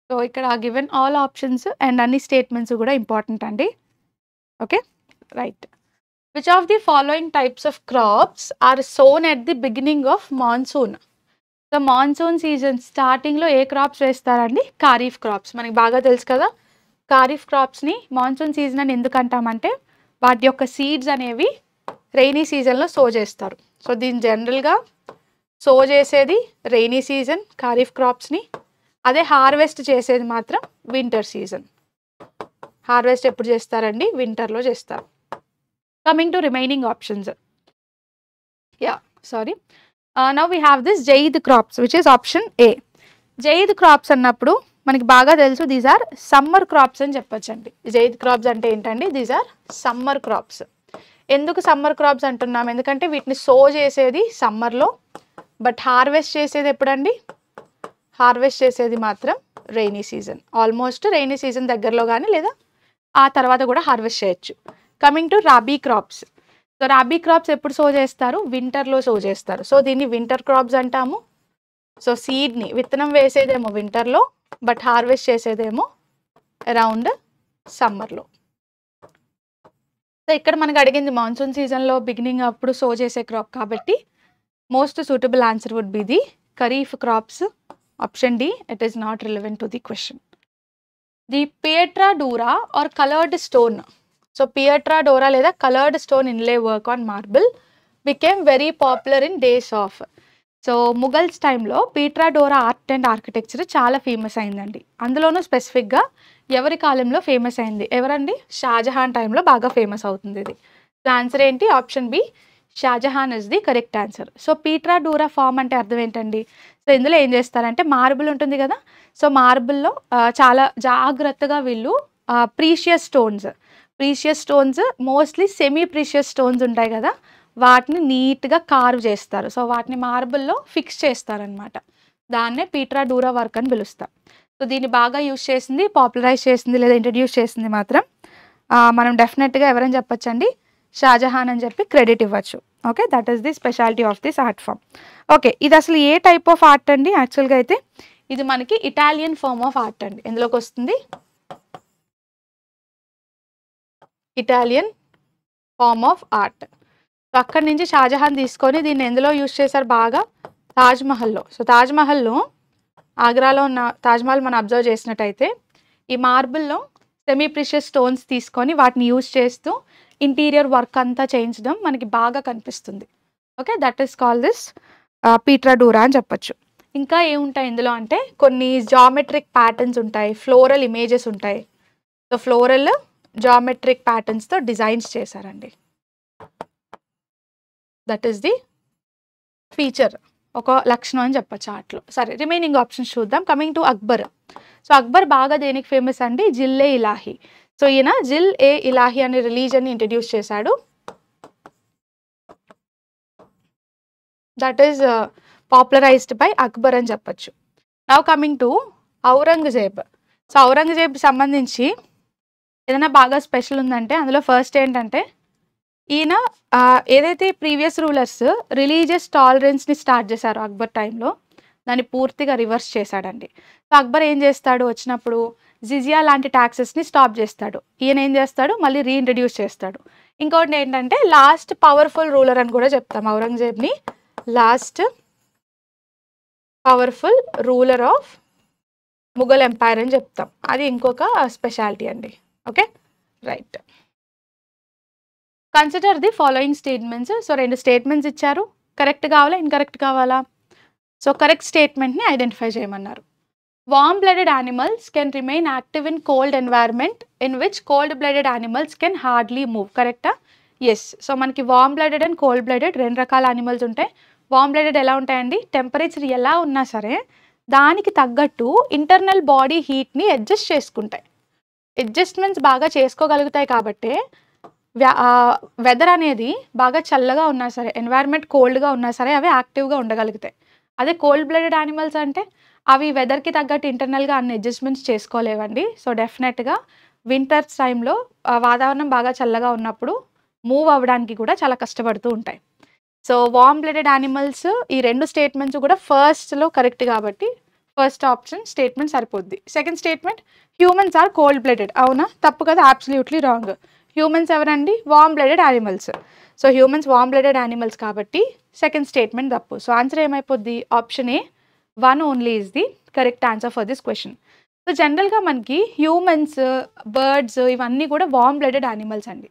సో ఇక్కడ గివెన్ ఆల్ ఆప్షన్స్ అండ్ అన్ని స్టేట్మెంట్స్ కూడా ఇంపార్టెంట్ అండి. Okay, right. Which of the following types of crops are sown at the beginning of monsoon? So monsoon season స్టార్టింగ్లో ఏ క్రాప్స్ వేస్తారండి? ఖరీఫ్ క్రాప్స్. మనకి బాగా తెలుసు కదా, ఖరీఫ్ క్రాప్స్ని మాన్సూన్ సీజన్ అని ఎందుకు అంటామంటే వాటి యొక్క సీడ్స్ అనేవి రెయినీ సీజన్లో సో చేస్తారు. సో దీన్ని జనరల్గా సో చేసేది రెయినీ సీజన్ ఖరీఫ్ క్రాప్స్ని, అదే హార్వెస్ట్ చేసేది మాత్రం వింటర్ సీజన్. హార్వెస్ట్ ఎప్పుడు చేస్తారండి? వింటర్లో చేస్తారు. Coming to remaining options. Now we have this zaid crops which is option A. Zaid crops అన్నప్పుడు మనకి బాగా తెలుసు దీస్ ఆర్ సమ్మర్ క్రాప్స్ అని చెప్పొచ్చండి. జైద్ క్రాప్స్ అంటే ఏంటండి? These are summer crops. ఎందుకు సమ్మర్ క్రాప్స్ అంటున్నాం? ఎందుకంటే వీటిని సో చేసేది సమ్మర్లో, బట్ హార్వెస్ట్ చేసేది ఎప్పుడండి? హార్వెస్ట్ చేసేది మాత్రం rainy season. Almost rainy season దగ్గరలో కానీ లేదా ఆ తర్వాత కూడా హార్వెస్ట్ చేయొచ్చు. Coming to rabi crops. So rabi crops ఎప్పుడు సో చేస్తారు? వింటర్లో సో చేస్తారు. సో దీన్ని వింటర్ క్రాప్స్ అంటాము. సో సీడ్ని విత్తనం వేసేదేమో వింటర్లో, బట్ హార్వెస్ట్ చేసేదేమో అరౌండ్ సమ్మర్లో. సో ఇక్కడ మనకు అడిగింది మాన్సూన్ సీజన్లో బిగినింగ్ అప్పుడు సో చేసే క్రాప్ కాబట్టి most suitable answer would be the kharif crops. Option D, it is not relevant to the question. The pietra dura or coloured stone. So pietra dura లేదా coloured stone inlay work on marble became very popular in days of. So Mughals టైంలో pietra dura art and architecture చాలా ఫేమస్ అయిందండి. అందులోనూ స్పెసిఫిక్గా ఎవరి కాలంలో ఫేమస్ అయింది? ఎవరండి? షాజహాన్ టైంలో బాగా ఫేమస్ అవుతుంది ఇది. సో ఆన్సర్ ఏంటి? Option B, Shahjahan is the correct answer. So pietra dura form అంటే అర్థం ఏంటండి? సో ఇందులో ఏం చేస్తారంటే మార్బుల్ ఉంటుంది కదా, సో మార్బుల్లో చాలా జాగ్రత్తగా వీళ్ళు precious stones mostly semi precious stones ఉంటాయి కదా, వాటిని నీట్గా కార్వ్ చేస్తారు. సో వాటిని మార్బుల్లో ఫిక్స్ చేస్తారనమాట. దాన్నే పీట్రా డూరా వర్క్ అని పిలుస్తారు. సో దీన్ని బాగా యూజ్ చేసింది, పాపులరైజ్ చేసింది లేదా ఇంట్రడ్యూస్ చేసింది మాత్రం మనం డెఫినెట్గా ఎవరని చెప్పొచ్చండి, షాజహాన్ అని చెప్పి క్రెడిట్ ఇవ్వచ్చు. Okay, that is the speciality of this art form. Okay, ఇది అసలు ఏ టైప్ ఆఫ్ ఆర్ట్ అండి? యాక్చువల్గా అయితే ఇది మనకి ఇటాలియన్ ఫార్మ్ ఆఫ్ ఆర్ట్ అండి. ఎందులోకి వస్తుంది? Italian form of art. So అక్కడి నుంచి షాజహాన్ తీసుకొని దీన్ని ఎందులో యూజ్ చేశారు బాగా? తాజ్మహల్లో. సో తాజ్మహల్లో, ఆగ్రాలో ఉన్న తాజ్మహల్ మనం అబ్జర్వ్ చేసినట్టయితే ఈ మార్బుల్లో సెమీ ప్రిషియస్ స్టోన్స్ తీసుకొని వాటిని యూజ్ చేస్తూ ఇంటీరియర్ వర్క్ అంతా చేయించడం మనకి బాగా కనిపిస్తుంది. Okay, that is call this pietra dura అని చెప్పొచ్చు. ఇంకా ఏముంటాయి ఇందులో అంటే కొన్ని జామెట్రిక్ ప్యాటర్న్స్ ఉంటాయి, ఫ్లోరల్ ఇమేజెస్ ఉంటాయి. సో ఫ్లోరల్ జామెట్రిక్ ప్యాటర్న్స్తో డిజైన్స్ చేశారండి. దట్ ఈస్ ది ఫీచర్, ఒక లక్షణం అని చెప్పచ్చు ఆర్ట్లో. సరే, రిమైనింగ్ ఆప్షన్స్ చూద్దాం. Coming to Akbar. So Akbar బాగా దేనికి ఫేమస్ అండి? జిల్ ఏ ఇలాహి. సో ఈయన జిల్ ఏ ఇలాహి అనే రిలీజన్ని ఇంట్రడ్యూస్ చేశాడు. That is popularised by Akbar అని చెప్పచ్చు. Now coming to Aurangzeb. So Aurangzeb సంబంధించి ఏదైనా బాగా స్పెషల్ ఉందంటే అందులో ఫస్ట్ ఏంటంటే ఈయన ఏదైతే ప్రీవియస్ రూలర్స్ రిలీజియస్ టాలరెన్స్ని స్టార్ట్ చేశారో అక్బర్ టైంలో, దాన్ని పూర్తిగా రివర్స్ చేశాడండి. సో అక్బర్ ఏం చేస్తాడు? వచ్చినప్పుడు జిజియా లాంటి ట్యాక్సెస్ని స్టాప్ చేస్తాడు. ఈయన ఏం చేస్తాడు? మళ్ళీ రీఇంట్రడ్యూస్ చేస్తాడు. ఇంకోటి ఏంటంటే లాస్ట్ పవర్ఫుల్ రూలర్ అని కూడా చెప్తాం ఔరంగజేబ్ని, last powerful ruler of Mughal empire అని చెప్తాం. అది ఇంకొక స్పెషాలిటీ అండి. Okay, right. Consider the following statements. So 2 statements ఇచ్చారు, కరెక్ట్ కావాలా ఇన్కరెక్ట్ కావాలా? సో కరెక్ట్ స్టేట్మెంట్ని ఐడెంటిఫై చేయమన్నారు. Warm blooded animals can remain active in cold environment in which cold blooded animals can hardly move. కరెక్టా? ఎస్. సో మనకి warm blooded and cold blooded 2 రకాల యానిమల్స్ ఉంటాయి. వార్మ్ బ్లడెడ్ ఎలా ఉంటాయండి? టెంపరేచర్ ఎలా ఉన్నా సరే దానికి తగ్గట్టు ఇంటర్నల్ బాడీ హీట్ని అడ్జస్ట్ చేసుకుంటాయి. అడ్జస్ట్మెంట్స్ బాగా చేసుకోగలుగుతాయి కాబట్టి వెదర్ అనేది బాగా చల్లగా ఉన్నా సరే, ఎన్వైర్న్మెంట్ కోల్డ్గా ఉన్నా సరే అవి యాక్టివ్గా ఉండగలుగుతాయి. అదే కోల్డ్ బ్లడెడ్ యానిమల్స్ అంటే అవి వెదర్కి తగ్గట్టు ఇంటర్నల్గా అన్ని అడ్జస్ట్మెంట్స్ చేసుకోలేవండి. సో డెఫినెట్గా వింటర్స్ టైంలో వాతావరణం బాగా చల్లగా ఉన్నప్పుడు మూవ్ అవ్వడానికి కూడా చాలా కష్టపడుతూ ఉంటాయి. సో వార్మ్ బ్లడెడ్ యానిమల్స్, ఈ 2 స్టేట్మెంట్స్ కూడా ఫస్ట్లో కరెక్ట్ కాబట్టి ఫస్ట్ ఆప్షన్ స్టేట్మెంట్ సరిపోద్ది. Second statement humans are cold blooded. అవునా? తప్పు కదా, అబ్సల్యూట్లీ రాంగ్. హ్యూమన్స్ ఎవరండి? Warm blooded animals. So humans warm blooded animals కాబట్టి సెకండ్ స్టేట్మెంట్ తప్పు. సో ఆన్సర్ ఏమైపోద్ది? Option A 1 only is the correct answer for this question. So జనరల్గా మనకి హ్యూమన్స్, బర్డ్స్ ఇవన్నీ కూడా వార్మ్ బ్లడెడ్ యానిమల్స్ అండి.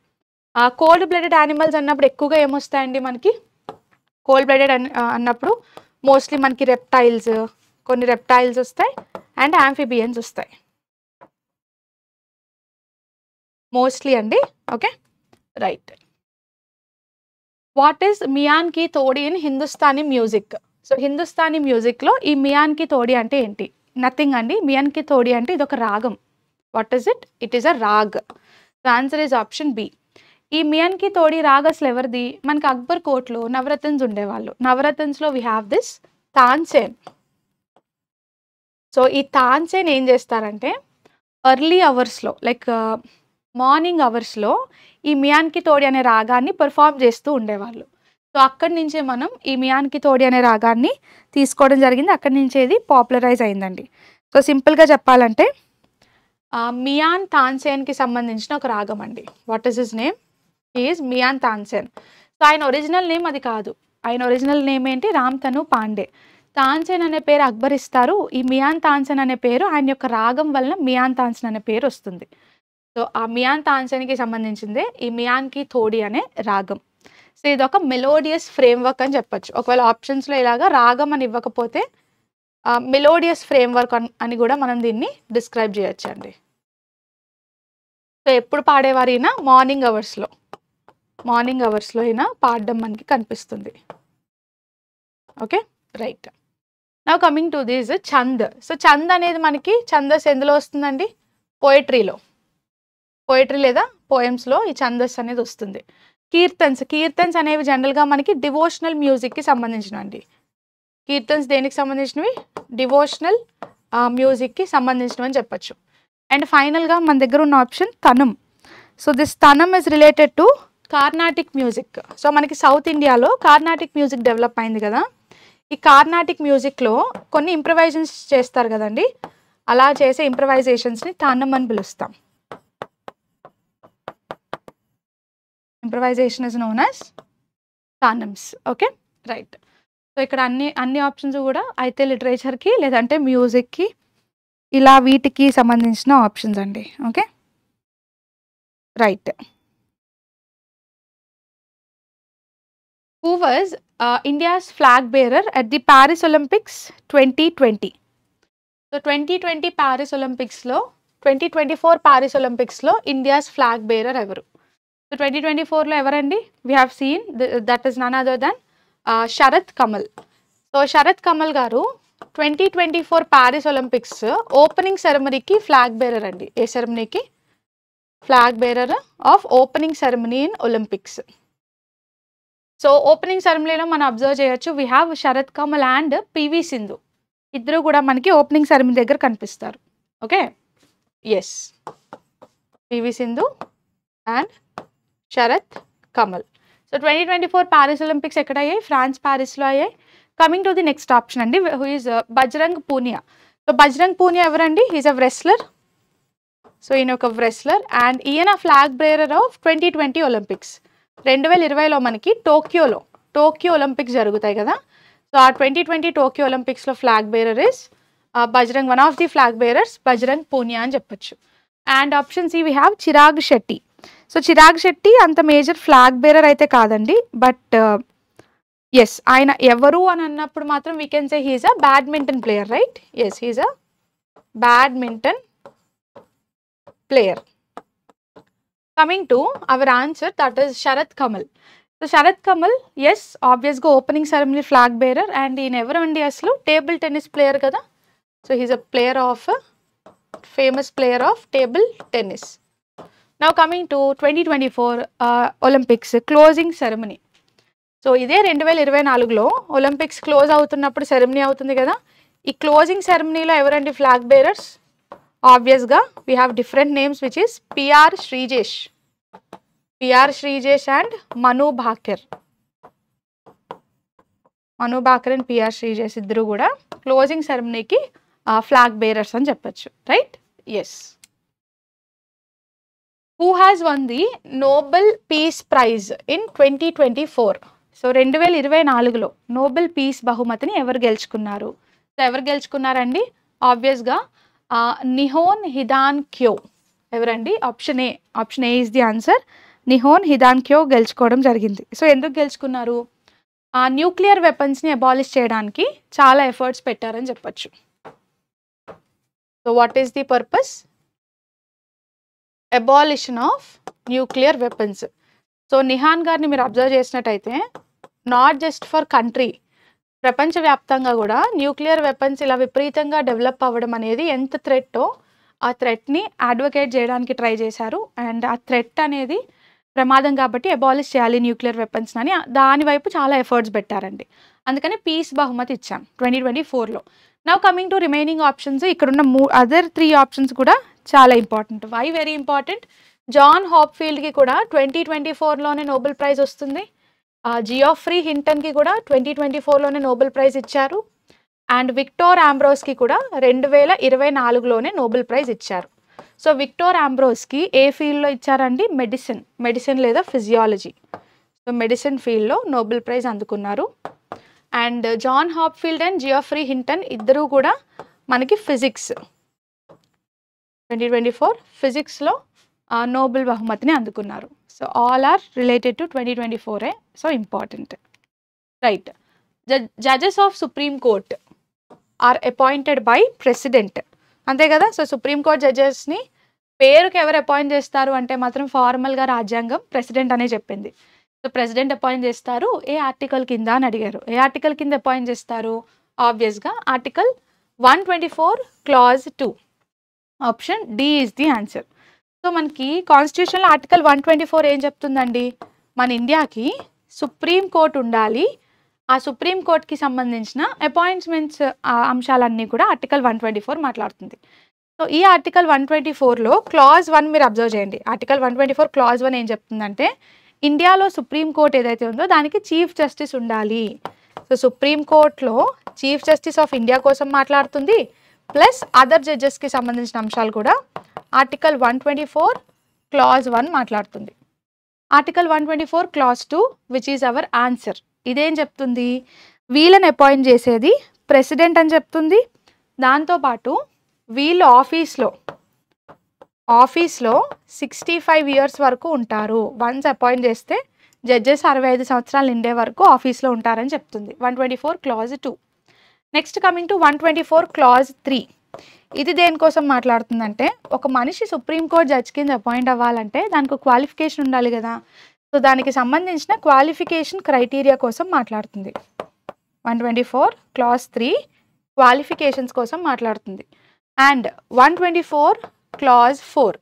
కోల్డ్ బ్లడెడ్ యానిమల్స్ అన్నప్పుడు ఎక్కువగా ఏమొస్తాయండి మనకి? కోల్డ్ బ్లడెడ్ అన్నప్పుడు మోస్ట్లీ మనకి రెప్టైల్స్, కొన్ని రెప్టైల్స్ వస్తాయి అండ్ యాంఫిబియన్స్ వస్తాయి మోస్ట్లీ అండి. Okay, right. వాట్ ఈస్ మియాన్ కి తోడి in Hindustani music? So Hindustani మ్యూజిక్లో ఈ మియాన్ కి తోడి అంటే ఏంటి? నథింగ్ అండి. మియాన్ కి తోడి అంటే ఇది ఒక రాగం. What is it? It is a raag. The answer is option B. ఈ మియాన్ కి తోడి రాగ్ అసలు ఎవరిది? మనకి అక్బర్ కోర్ట్లో నవరత్న్స్ ఉండేవాళ్ళు. నవరత్న్స్లో we have this Tansen. So ఈ తాన్సేన్ ఏం చేస్తారంటే ఎర్లీ అవర్స్లో, లైక్ మార్నింగ్ అవర్స్లో ఈ మియాన్ కి తోడి అనే రాగాన్ని పెర్ఫామ్ చేస్తూ ఉండేవాళ్ళు. సో అక్కడి నుంచే మనం ఈ మియాన్ కి తోడి అనే రాగాన్ని తీసుకోవడం జరిగింది. అక్కడి నుంచే ఇది పాపులరైజ్ అయిందండి. సో సింపుల్గా చెప్పాలంటే మియాన్ తాన్సేన్కి సంబంధించిన ఒక రాగం అండి. What is his name? Is మియాన్ Tansen. So ఆయన ఒరిజినల్ నేమ్ అది కాదు. ఆయన ఒరిజినల్ నేమ్ ఏంటి? రామ్తను పాండే. తాన్సేన్ అనే పేరు అక్బర్ ఇస్తారు. ఈ మియాన్ తాన్సేన్ అనే పేరు ఆయన యొక్క రాగం వలన మియాన్ తాన్సేన్ అనే పేరు వస్తుంది. సో ఆ మియాన్ తాన్సేన్కి సంబంధించిందే ఈ మియాన్ కి తోడి అనే రాగం. సో ఇది ఒక మెలోడియస్ ఫ్రేమ్వర్క్ అని చెప్పచ్చు. ఒకవేళ ఆప్షన్స్లో ఇలాగా రాగం అని ఇవ్వకపోతే మెలోడియస్ ఫ్రేమ్వర్క్ అని కూడా మనం దీన్ని డిస్క్రైబ్ చేయొచ్చండి. సో ఎప్పుడు పాడేవారు ఈయన? మార్నింగ్ అవర్స్లో ఈయన పాడడం మనకి కనిపిస్తుంది. Okay, right. Now coming to this chhand. So chhand అనేది మనకి ఛందస్ ఎందులో వస్తుందండి? పోయట్రీ లేదా పోయమ్స్లో ఈ ఛందస్ అనేది వస్తుంది. కీర్తన్స్ అనేవి జనరల్గా మనకి డివోషనల్ మ్యూజిక్కి సంబంధించినవండి. కీర్తన్స్ దేనికి సంబంధించినవి? డివోషనల్ మ్యూజిక్కి సంబంధించినవని చెప్పచ్చు. అండ్ ఫైనల్గా మన దగ్గర ఉన్న option tanam. So this tanam is related to Carnatic music. So మనకి సౌత్ ఇండియాలో కార్నాటిక్ మ్యూజిక్ డెవలప్ అయింది కదా, ఈ కార్నాటిక్ మ్యూజిక్లో కొన్ని ఇంప్రవైజేషన్స్ చేస్తారు కదండి, అలా చేసే ఇంప్రవైజేషన్స్ని తానం అని పిలుస్తాం. Improvisation is known as tanams. Okay right. So ఇక్కడ అన్ని ఆప్షన్స్ కూడా అయితే లిటరేచర్కి లేదంటే మ్యూజిక్కి ఇలా వీటికి సంబంధించిన ఆప్షన్స్ అండి. Okay right. Who was India's flag bearer at the Paris Olympics 2020? So 2020 Paris Olympicsలో 2024 Paris Olympicsలో ఇండియాస్ ఫ్లాగ్ బేరర్ ఎవరు? సో 2024లో ఎవరండి? We have seen that is none other than Sharath Kamal. So Sharath Kamal గారు 2024 ప్యారిస్ ఒలింపిక్స్ ఓపెనింగ్ సెరమనీకి ఫ్లాగ్ బేరర్ అండి. ఏ సెరమనీకి? Flag bearer of opening ceremony in Olympics. So opening సెరమనీలో మనం అబ్జర్వ్ చేయొచ్చు, we have Sharath Kamal and PV Sindhu. ఇద్దరు కూడా మనకి ఓపెనింగ్ సెరమనీ దగ్గర కనిపిస్తారు. Okay yes, PV Sindhu and Sharath Kamal. So 2024 Paris Olympics ఎక్కడ అయ్యాయి? ఫ్రాన్స్ ప్యారిస్లో అయ్యాయి. Coming to the next option అండి, who is Bajrang Punia. So Bajrang Punia ఎవరండి? He's a wrestler. సో ఈయన ఒక రెస్లర్ అండ్ ఈయన ఫ్లాగ్ బేరర్ ఆఫ్ 2020 ఒలింపిక్స్. 2020లో మనకి టోక్యో ఒలింపిక్స్ జరుగుతాయి కదా, సో ఆ 2020 టోక్యో ఒలింపిక్స్లో flag bearer is Bajrang, one of the flag bearers Bajrang Punia అని చెప్పొచ్చు. And option C we have Chirag Shetty. So Chirag Shetty అంత మేజర్ ఫ్లాగ్ బేరర్ అయితే కాదండి, బట్ ఎస్ ఆయన ఎవరు అని అన్నప్పుడు మాత్రం we can say he is a badminton player, right? Yes, he is a badminton player. Coming to our answer, that is Sharath Kamal. So Sharath Kamal, yes, obviously opening ceremony flag bearer and in ever andi aslu table tennis player kada. So he's a famous player of table tennis. Now coming to 2024 Olympics closing ceremony. So ide 2024లో ఒలింపిక్స్ క్లోజ్ అవుతున్నప్పుడు సెరమనీ అవుతుంది కదా, ఈ క్లోజింగ్ సెరమనీలో ఎవరండి ఫ్లాగ్ బేరర్స్? ఆబ్వియస్గా we have different names which is PR Sreejesh and Manu Bhaker and PR Sreejesh ఇద్దరు కూడా క్లోజింగ్ సెరమనీకి ఫ్లాగ్ బేరర్స్ అని చెప్పచ్చు, right? Yes. Who has won the Nobel peace prize in 2024? So 2024లో నోబెల్ పీస్ బహుమతిని ఎవరు గెలుచుకున్నారు? సో ఎవరు గెలుచుకున్నారండి? ఆబ్వియస్గా నిహోన్ హిదాన్ క్యో. ఎవరండి? Option A is the answer. నిహోన్ హిదాన్ quo గెలుచుకోవడం జరిగింది. సో ఎందుకు గెలుచుకున్నారు? న్యూక్లియర్ వెపన్స్ని అబాలిష్ చేయడానికి చాలా ఎఫర్ట్స్ పెట్టారని చెప్పచ్చు. So what is the purpose? Abolition of nuclear weapons. So Nihon గారిని మీరు అబ్జర్వ్ చేసినట్టయితే నాట్ జస్ట్ ఫర్ కంట్రీ, ప్రపంచవ్యాప్తంగా కూడా న్యూక్లియర్ వెపన్స్ ఇలా విపరీతంగా డెవలప్ అవ్వడం అనేది ఎంత థ్రెట్టో ఆ థ్రెట్ని అడ్వకేట్ చేయడానికి ట్రై చేశారు. అండ్ ఆ థ్రెట్ అనేది ప్రమాదం కాబట్టి అబాలిష్ చేయాలి న్యూక్లియర్ వెపన్స్ అని దాని వైపు చాలా ఎఫర్ట్స్ పెట్టారండి. అందుకని పీస్ బహుమతి ఇచ్చాం 2024లో. Now coming to remaining options, ఇక్కడున్న అదర్ 3 ఆప్షన్స్ కూడా చాలా important. Why very important? John హాప్ఫీల్డ్కి కూడా 2024లోనే నోబెల్ ప్రైజ్ వస్తుంది. జియోఫ్రీ హింటన్కి కూడా 2024లోనే నోబెల్ ప్రైజ్ ఇచ్చారు. అండ్ విక్టర్ ఆంబ్రోస్కి కూడా 2024లోనే నోబెల్ ప్రైజ్ ఇచ్చారు. సో విక్టర్ ఆంబ్రోస్కి ఏ ఫీల్డ్లో ఇచ్చారండి? మెడిసిన్ లేదా ఫిజియాలజీ. సో మెడిసిన్ ఫీల్డ్లో నోబెల్ ప్రైజ్ అందుకున్నారు. And John Hopfield and Geoffrey Hinton ఇద్దరూ కూడా మనకి ఫిజిక్స్ 2024 ఫిజిక్స్లో నోబెల్ బహుమతిని అందుకున్నారు. So all are related to 2024. So important, right? Judges of supreme court are appointed by president, అంతే కదా? సో సుప్రీంకోర్టు జడ్జెస్ని పేరుకి ఎవరు అపాయింట్ చేస్తారు అంటే మాత్రం ఫార్మల్గా రాజ్యాంగం ప్రెసిడెంట్ అనే చెప్పింది. సో ప్రెసిడెంట్ అపాయింట్ చేస్తారు. ఏ ఆర్టికల్ కింద అని అడిగారు. ఏ ఆర్టికల్ కింద అపాయింట్ చేస్తారు? ఆబ్వియస్గా article 124 clause 2. Option D is the answer. So మనకి కాన్స్టిట్యూషన్లో ఆర్టికల్ 124 ఏం చెప్తుందండి? మన ఇండియాకి సుప్రీం కోర్ట్ ఉండాలి ఆ సుప్రీం కోర్ట్‌కి సంబంధించిన అపాయింట్మెంట్స్ అంశాలన్నీ కూడా ఆర్టికల్ 124 మాట్లాడుతుంది. సో, ఈ ఆర్టికల్ 124లో క్లాజ్ 1 మీరు అబ్జర్వ్ చేయండి. ఆర్టికల్ 124 క్లాజ్ 1 ఏం చెప్తుందంటే, ఇండియాలో సుప్రీం కోర్ట్ ఏదైతే ఉందో దానికి చీఫ్ జస్టిస్ ఉండాలి. సో, సుప్రీం కోర్ట్‌లో చీఫ్ జస్టిస్ ఆఫ్ ఇండియా కోసం మాట్లాడుతుంది. ప్లస్ అదర్ జడ్జెస్‌కి సంబంధించిన అంశాలు కూడా ఆర్టికల్ 124 క్లాజ్ 1 మాట్లాడుతుంది. Article 124 clause 2 which is our answer. ఇదేం చెప్తుంది? వీళ్ళని అపాయింట్ చేసేది ప్రెసిడెంట్ అని చెప్తుంది. దాంతోపాటు వీళ్ళు ఆఫీస్లో 65 ఇయర్స్ వరకు ఉంటారు. వన్స్ అపాయింట్ చేస్తే జడ్జెస్ 65 సంవత్సరాలు నిండే వరకు ఆఫీస్లో ఉంటారని చెప్తుంది. 124 clause 2. Next coming to 124 clause 3. ఇది దేనికోసం మాట్లాడుతుందంటే, ఒక మనిషి సుప్రీంకోర్టు జడ్జ్ కింద అపాయింట్ అవ్వాలంటే దానికి క్వాలిఫికేషన్ ఉండాలి కదా. సో, దానికి సంబంధించిన క్వాలిఫికేషన్ క్రైటీరియా కోసం మాట్లాడుతుంది. 124 క్లాజ్ 3 క్వాలిఫికేషన్స్ కోసం మాట్లాడుతుంది. అండ్ 124 క్లాజ్ 4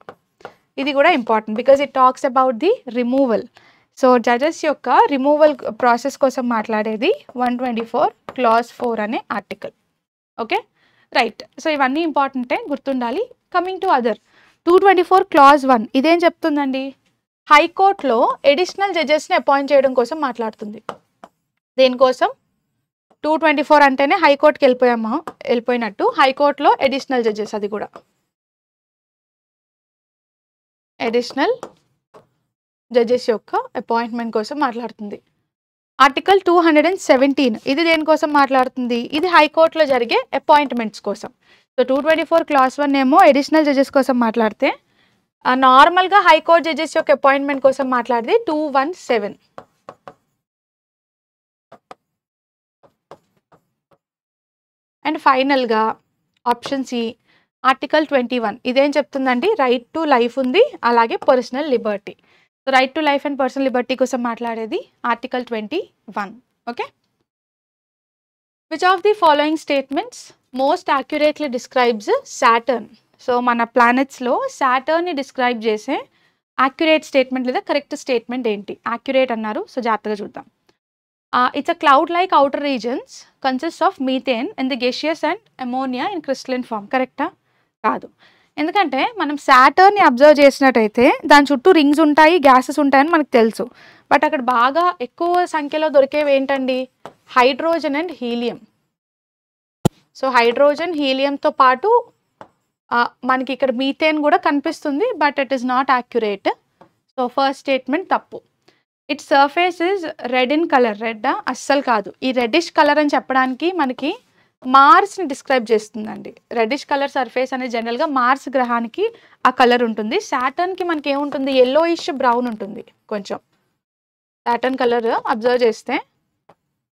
ఇది కూడా important because it talks about the removal. So, judges యొక్క రిమూవల్ ప్రాసెస్ కోసం మాట్లాడేది 124 క్లాజ్ 4 అనే ఆర్టికల్. Okay, right. సో, ఇవన్నీ ఇంపార్టెంటే, గుర్తుండాలి. కమింగ్ టు అదర్ 224 క్లాజ్ 1 ఇదేం చెప్తుందండి? హైకోర్టులో అడిషనల్ జడ్జెస్ని అపాయింట్ చేయడం కోసం మాట్లాడుతుంది. దేనికోసం? 224 అంటేనే హైకోర్టుకి వెళ్ళిపోయినట్టు. హైకోర్టులో అడిషనల్ జడ్జెస్, అది కూడా అడిషనల్ జడ్జెస్ యొక్క అపాయింట్మెంట్ కోసం మాట్లాడుతుంది. ఆర్టికల్ 217 ఇది దేనికోసం మాట్లాడుతుంది? ఇది హైకోర్టులో జరిగే అపాయింట్మెంట్స్ కోసం. సో, 224 క్లాజ్ 1 ఏమో అడిషనల్ జడ్జెస్ కోసం మాట్లాడితే, నార్మల్గా హైకోర్టు జడ్జెస్ యొక్క అపాయింట్మెంట్ కోసం మాట్లాడితే 217. అండ్ ఫైనల్గా ఆప్షన్ సి ఆర్టికల్ 21 ఇదేం చెప్తుందండి? రైట్ టు లైఫ్ ఉంది, అలాగే personal liberty. So, right to life and personal liberty కోసం మాట్లాడేది article 21. Okay, which of the following statements most accurately describes Saturn? So, మన ప్లానెట్స్లో సాటర్న్ని డిస్క్రైబ్ చేసే యాక్యురేట్ స్టేట్మెంట్ లేదా కరెక్ట్ స్టేట్మెంట్ ఏంటి? యాక్యురేట్ అన్నారు, సో జాగ్రత్తగా చూద్దాం. It's a cloud like outer regions consist of methane in the gaseous and ammonia in crystalline form. కరెక్టా? కాదు. ఎందుకంటే మనం సాటర్న్ని అబ్జర్వ్ చేసినట్టయితే దాని చుట్టూ రింగ్స్ ఉంటాయి, గ్యాసెస్ ఉంటాయని మనకు తెలుసు. బట్ అక్కడ బాగా ఎక్కువ సంఖ్యలో దొరికేవి ఏంటండి? Hydrogen and helium. So, hydrogen హీలియంతో పాటు మనకి ఇక్కడ మీథేన్ కూడా కనిపిస్తుంది, but it is not accurate. So, first statement తప్పు. It surface is red in colour. Red అస్సలు కాదు. ఈ రెడ్డిష్ కలర్ అని చెప్పడానికి మనకి మార్స్ని డిస్క్రైబ్ చేస్తుందండి. రెడ్డిష్ కలర్ సర్ఫేస్ అనేది జనరల్గా మార్స్ గ్రహానికి ఆ కలర్ ఉంటుంది. సాటర్న్కి మనకి ఏముంటుంది? ఎల్లోయిష్ బ్రౌన్ ఉంటుంది కొంచెం. సాటర్న్ కలర్ అబ్జర్వ్ చేస్తే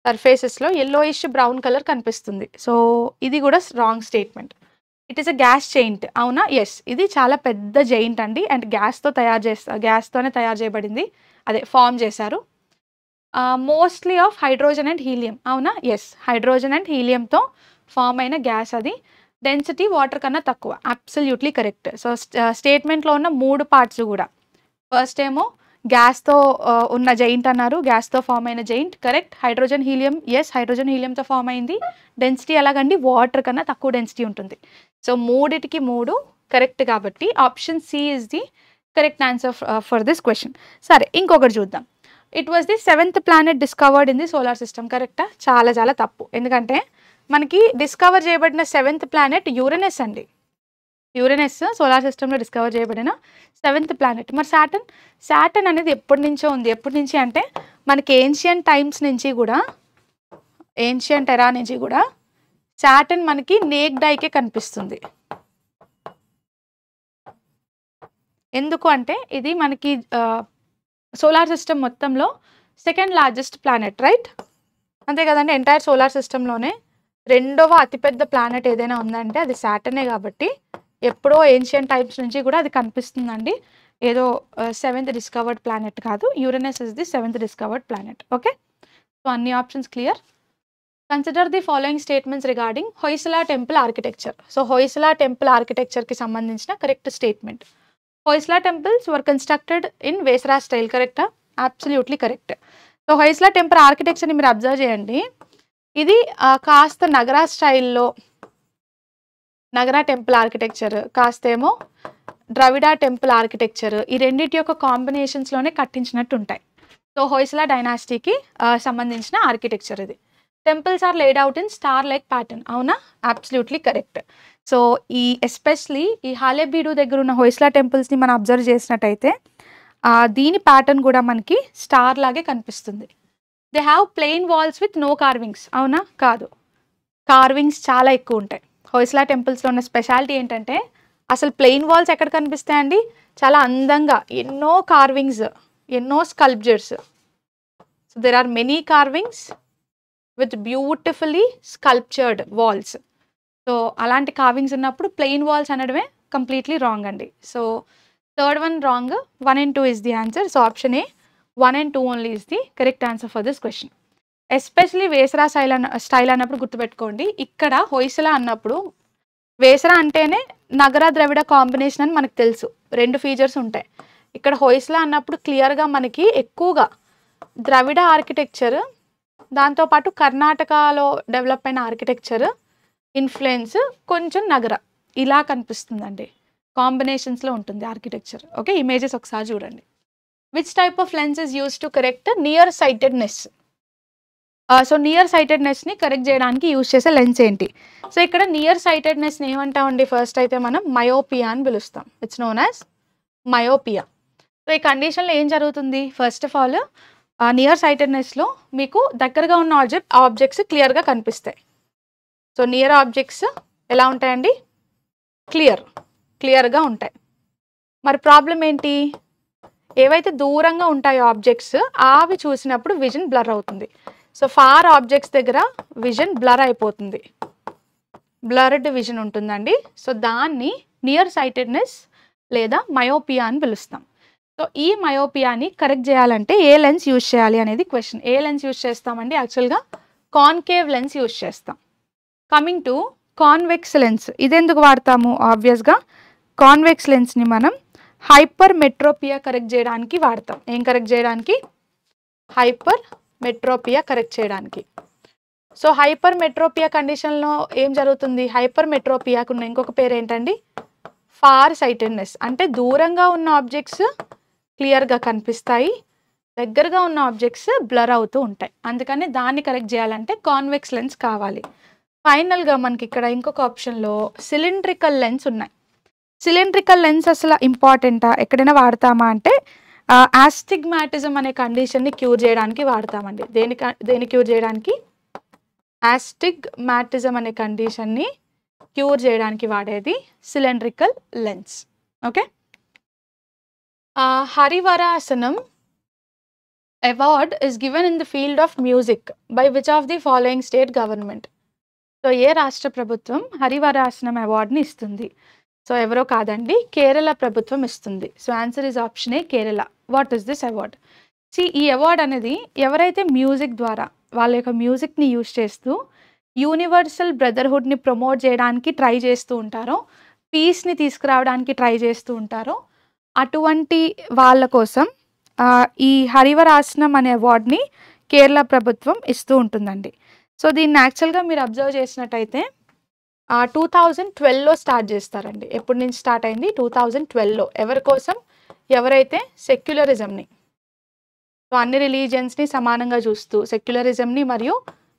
సర్ఫేసెస్లో ఎల్లోయిష్ బ్రౌన్ కలర్ కనిపిస్తుంది. సో, ఇది కూడా wrong statement. It is a gas giant. అవునా? ఎస్, ఇది చాలా పెద్ద జెయింట్ అండి. అండ్ గ్యాస్తోనే తయారు చేయబడింది, అదే ఫామ్ చేశారు. Mostly of hydrogen and helium. అవునా? ఎస్, హైడ్రోజన్ అండ్ హీలియంతో ఫామ్ అయిన గ్యాస్ అది. డెన్సిటీ వాటర్ కన్నా తక్కువ. Absolutely correct. సో, స్టేట్మెంట్లో ఉన్న 3 పార్ట్స్ కూడా, ఫస్ట్ ఏమో గ్యాస్తో ఉన్న జెయింట్ అన్నారు, గ్యాస్తో ఫామ్ అయిన giant correct. Hydrogen helium, yes, hydrogen హీలియంతో ఫామ్ అయింది. డెన్సిటీ ఎలాగండి? వాటర్ కన్నా తక్కువ డెన్సిటీ ఉంటుంది. సో, 3 కరెక్ట్ కాబట్టి option C is the correct answer for this question. సరే, ఇంకొకటి చూద్దాం. It was the 7th planet discovered in the solar system. కరెక్టా? చాలా చాలా తప్పు. ఎందుకంటే మనకి డిస్కవర్ చేయబడిన 7th ప్లానెట్ యురేనస్ అండి. యురేనస్ సోలార్ సిస్టంలో డిస్కవర్ చేయబడిన 7th ప్లానెట్. మరి సాటర్న్ అనేది ఎప్పటి నుంచో ఉంది. ఎప్పటి నుంచి అంటే మనకి ఏన్షియంట్ టైమ్స్ నుంచి కూడా, ఏన్షియంట్ ఎరా నుంచి కూడా సాటర్న్ మనకి నేక్డ్ ఐకే కనిపిస్తుంది. ఎందుకు అంటే ఇది మనకి సోలార్ సిస్టమ్ మొత్తంలో 2nd లార్జెస్ట్ ప్లానెట్, రైట్? అంతే కదండి. ఎంటైర్ సోలార్ సిస్టంలోనే 2వ అతిపెద్ద ప్లానెట్ ఏదైనా ఉందంటే అది సాటర్నే. కాబట్టి ఎప్పుడో ఏన్షియంట్ టైమ్స్ నుంచి కూడా అది కనిపిస్తుందండి. ఏదో 7th డిస్కవర్డ్ ప్లానెట్ కాదు. Uranus is the 7th discovered planet. Okay, so అన్ని options clear. Consider the following statements regarding Hoysala temple architecture. So, Hoysala temple ఆర్కిటెక్చర్కి సంబంధించిన correct statement. Hoysala temples were constructed in Vesara style. కరెక్టా? Absolutely correct. So Hoysala temple ఆర్కిటెక్చర్ని మీరు అబ్జర్వ్ చేయండి. ఇది కాస్త నగరా స్టైల్లో నగరా టెంపుల్ ఆర్కిటెక్చర్, కాస్తేమో ద్రవిడ టెంపుల్ ఆర్కిటెక్చర్, ఈ రెండింటి యొక్క కాంబినేషన్స్లోనే కట్టించినట్టు ఉంటాయి. సో హొయస్లా డైనాసిటీకి సంబంధించిన ఆర్కిటెక్చర్ ఇది. Temples are laid out in star like pattern. అవునా? Absolutely correct. సో ఎస్పెషలీ ఈ హాలెబీడు దగ్గర ఉన్న హొయస్లా టెంపుల్స్ని మనం అబ్జర్వ్ చేసినట్టయితే దీని ప్యాటర్న్ కూడా మనకి స్టార్ లాగే కనిపిస్తుంది. They have plain walls with no carvings. అవునా? కాదు, కార్వింగ్స్ చాలా ఎక్కువ ఉంటాయి. హొయస్లా టెంపుల్స్లో ఉన్న స్పెషాలిటీ ఏంటంటే అసలు ప్లెయిన్ వాల్స్ ఎక్కడ కనిపిస్తాయండి? చాలా అందంగా ఎన్నో కార్వింగ్స్, ఎన్నో sculptures. So there are many carvings with beautifully sculptured walls. So అలాంటి కార్వింగ్స్ ఉన్నప్పుడు ప్లెయిన్ వాల్స్ అనడమే కంప్లీట్లీ రాంగ్ అండి. So third one wrong. 1 and 2 is the answer. So option A, 1 and 2 only is the correct answer for this question. Especially Vesara style అన్నప్పుడు గుర్తుపెట్టుకోండి, ఇక్కడ హొయసలా అన్నప్పుడు వేసరా అంటేనే నగర ద్రవిడ కాంబినేషన్ అని మనకు తెలుసు, 2 ఫీచర్స్ ఉంటాయి. ఇక్కడ హొయసలా అన్నప్పుడు క్లియర్గా మనకి ఎక్కువగా ద్రవిడ ఆర్కిటెక్చర్, దాంతోపాటు కర్ణాటకలో డెవలప్ అయిన ఆర్కిటెక్చర్ ఇన్ఫ్లుయెన్స్, కొంచెం నగర ఇలా కనిపిస్తుందండి. కాంబినేషన్స్లో ఉంటుంది ఆర్కిటెక్చర్. ఓకే, ఇమేజెస్ ఒకసారి చూడండి. Which type of lens is used to correct near sightedness? So near సైటెడ్నెస్ని కరెక్ట్ చేయడానికి యూజ్ చేసే లెన్స్ ఏంటి? సో ఇక్కడ నియర్ సైటెడ్నెస్ని ఏమంటామండి? ఫస్ట్ అయితే మనం మయోపియా అని పిలుస్తాం. It's known as myopia. So ఈ కండిషన్లో ఏం జరుగుతుంది? ఫస్ట్ ఆఫ్ ఆల్ నియర్ సైటెడ్నెస్లో మీకు దగ్గరగా ఉన్న ఆబ్జెక్ట్స్ క్లియర్గా కనిపిస్తాయి. సో నియర్ ఆబ్జెక్ట్స్ ఎలా ఉంటాయండి? క్లియర్గా ఉంటాయి. మరి ప్రాబ్లం ఏంటి? ఏవైతే దూరంగా ఉంటాయో ఆబ్జెక్ట్స్ అవి చూసినప్పుడు విజన్ బ్లర్ అవుతుంది. సో ఫార్ ఆబ్జెక్ట్స్ దగ్గర విజన్ బ్లర్ అయిపోతుంది, బ్లర్డ్ విజన్ ఉంటుందండి. సో దాన్ని నియర్ సైటెడ్నెస్ లేదా మయోపియా అని పిలుస్తాం. సో ఈ మయోపియాని కరెక్ట్ చేయాలంటే ఏ లెన్స్ యూజ్ చేయాలి అనేది క్వశ్చన్. ఏ లెన్స్ యూజ్ చేస్తామండి? యాక్చువల్గా కాన్కేవ్ లెన్స్ యూజ్ చేస్తాం. కమింగ్ టు కాన్వెక్స్ లెన్స్, ఇదెందుకు వాడతాము? ఆబ్వియస్గా కాన్వెక్స్ లెన్స్ని మనం హైపర్ మెట్రోపియా కరెక్ట్ చేయడానికి వాడతాం. ఏం కరెక్ట్ చేయడానికి? హైపర్ మెట్రోపియా కరెక్ట్ చేయడానికి. సో హైపర్ మెట్రోపియా కండిషన్లో ఏం జరుగుతుంది? హైపర్ మెట్రోపియాకు ఉన్న ఇంకొక పేరు ఏంటండి? Far sightedness. అంటే దూరంగా ఉన్న ఆబ్జెక్ట్స్ క్లియర్గా కనిపిస్తాయి, దగ్గరగా ఉన్న ఆబ్జెక్ట్స్ బ్లర్ అవుతూ ఉంటాయి. అందుకని దాన్ని కరెక్ట్ చేయాలంటే కాన్వెక్స్ లెన్స్ కావాలి. ఫైనల్గా మనకి ఇక్కడ ఇంకొక ఆప్షన్లో సిలిండ్రికల్ లెన్స్ ఉన్నాయి. సిలిండ్రికల్ లెన్స్ అసలు ఇంపార్టెంటా? ఎక్కడైనా వాడతామా అంటే ఆస్టిగ్మాటిజం అనే కండిషన్ని క్యూర్ చేయడానికి వాడతామండి. దేని క్యూర్ చేయడానికి? ఆస్టిగ్మాటిజం అనే కండిషన్ని క్యూర్ చేయడానికి వాడేది cylindrical lens. Okay, Harivarasanam award is given in the field of music by which of the following state government? So ఏ రాష్ట్ర ప్రభుత్వం హరివరాసనం అవార్డుని ఇస్తుంది? సో ఎవరో కాదండి, కేరళ ప్రభుత్వం ఇస్తుంది. So answer is option A, Kerala. What is this award? ఈ అవార్డ్ అనేది ఎవరైతే మ్యూజిక్ ద్వారా వాళ్ళ యొక్క మ్యూజిక్ని యూజ్ చేస్తూ యూనివర్సల్ బ్రదర్హుడ్ని ప్రమోట్ చేయడానికి ట్రై చేస్తూ ఉంటారో, పీస్ని తీసుకురావడానికి ట్రై చేస్తూ ఉంటారో, అటువంటి వాళ్ళ కోసం ఈ హరివరాసనం అనే అవార్డ్ని కేరళ ప్రభుత్వం ఇస్తూ ఉంటుందండి. సో దీన్ని యాక్చువల్గా మీరు అబ్జర్వ్ చేసినట్టయితే 2012లో స్టార్ట్ చేస్తారండి. ఎప్పటి నుంచి స్టార్ట్ అయింది? 2012లో. ఎవరి కోసం? ఎవరైతే సెక్యులరిజంని, సో అన్ని రిలీజియన్స్ని సమానంగా చూస్తూ సెక్యులరిజంని మరియు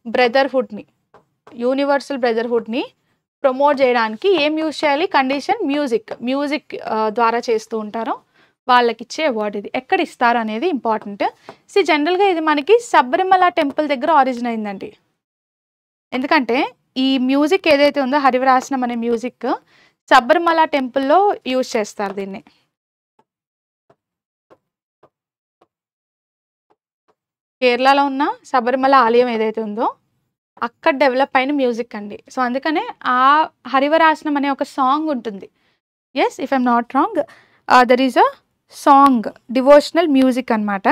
బ్రదర్హుడ్ని, యూనివర్సల్ బ్రదర్హుడ్ని ప్రమోట్ చేయడానికి ఏం యూజ్ చేయాలి? కండిషన్ మ్యూజిక్ ద్వారా చేస్తూ ఉంటారో వాళ్ళకి ఇచ్చే అవార్డు ఇది. ఎక్కడ ఇస్తారు అనేది ఇంపార్టెంట్. జనరల్గా ఇది మనకి శబరిమల టెంపుల్ దగ్గర ఆరిజిన్ అయిందండి. ఎందుకంటే ఈ మ్యూజిక్ ఏదైతే ఉందో హరివరాసనం అనే మ్యూజిక్ శబరిమల టెంపుల్లో యూజ్ చేస్తారు దీన్ని. కేరళలో ఉన్న శబరిమల ఆలయం ఏదైతే ఉందో అక్కడ డెవలప్ అయిన మ్యూజిక్ అండి. సో అందుకనే ఆ హరివరాసనం అనే ఒక సాంగ్ ఉంటుంది. Yes, if I'm not wrong, there is a song, devotional music అనమాట.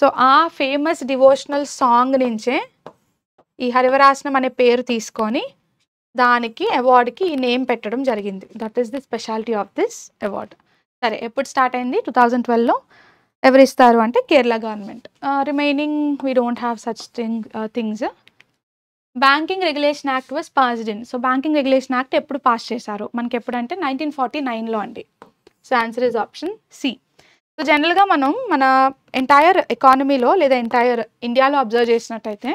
సో ఆ ఫేమస్ డివోషనల్ సాంగ్ నుంచే ఈ హరివరాసనం అనే పేరు తీసుకొని దానికి అవార్డుకి ఈ నేమ్ పెట్టడం జరిగింది. That is the speciality of this award. సరే, ఎప్పుడు స్టార్ట్ అయింది? 2012లో ఎవరు ఇస్తారు అంటే Kerala government. Remaining we don't have such things. Banking regulation act was passed in. So banking regulation act ఎప్పుడు పాస్ చేశారు మనకి ఎప్పుడంటే 1949లో అండి. So answer is option C. So జనరల్గా మనం మన ఎంటైర్ ఎకానమీలో లేదా ఎంటైర్ ఇండియాలో అబ్జర్వ్ చేసినట్టయితే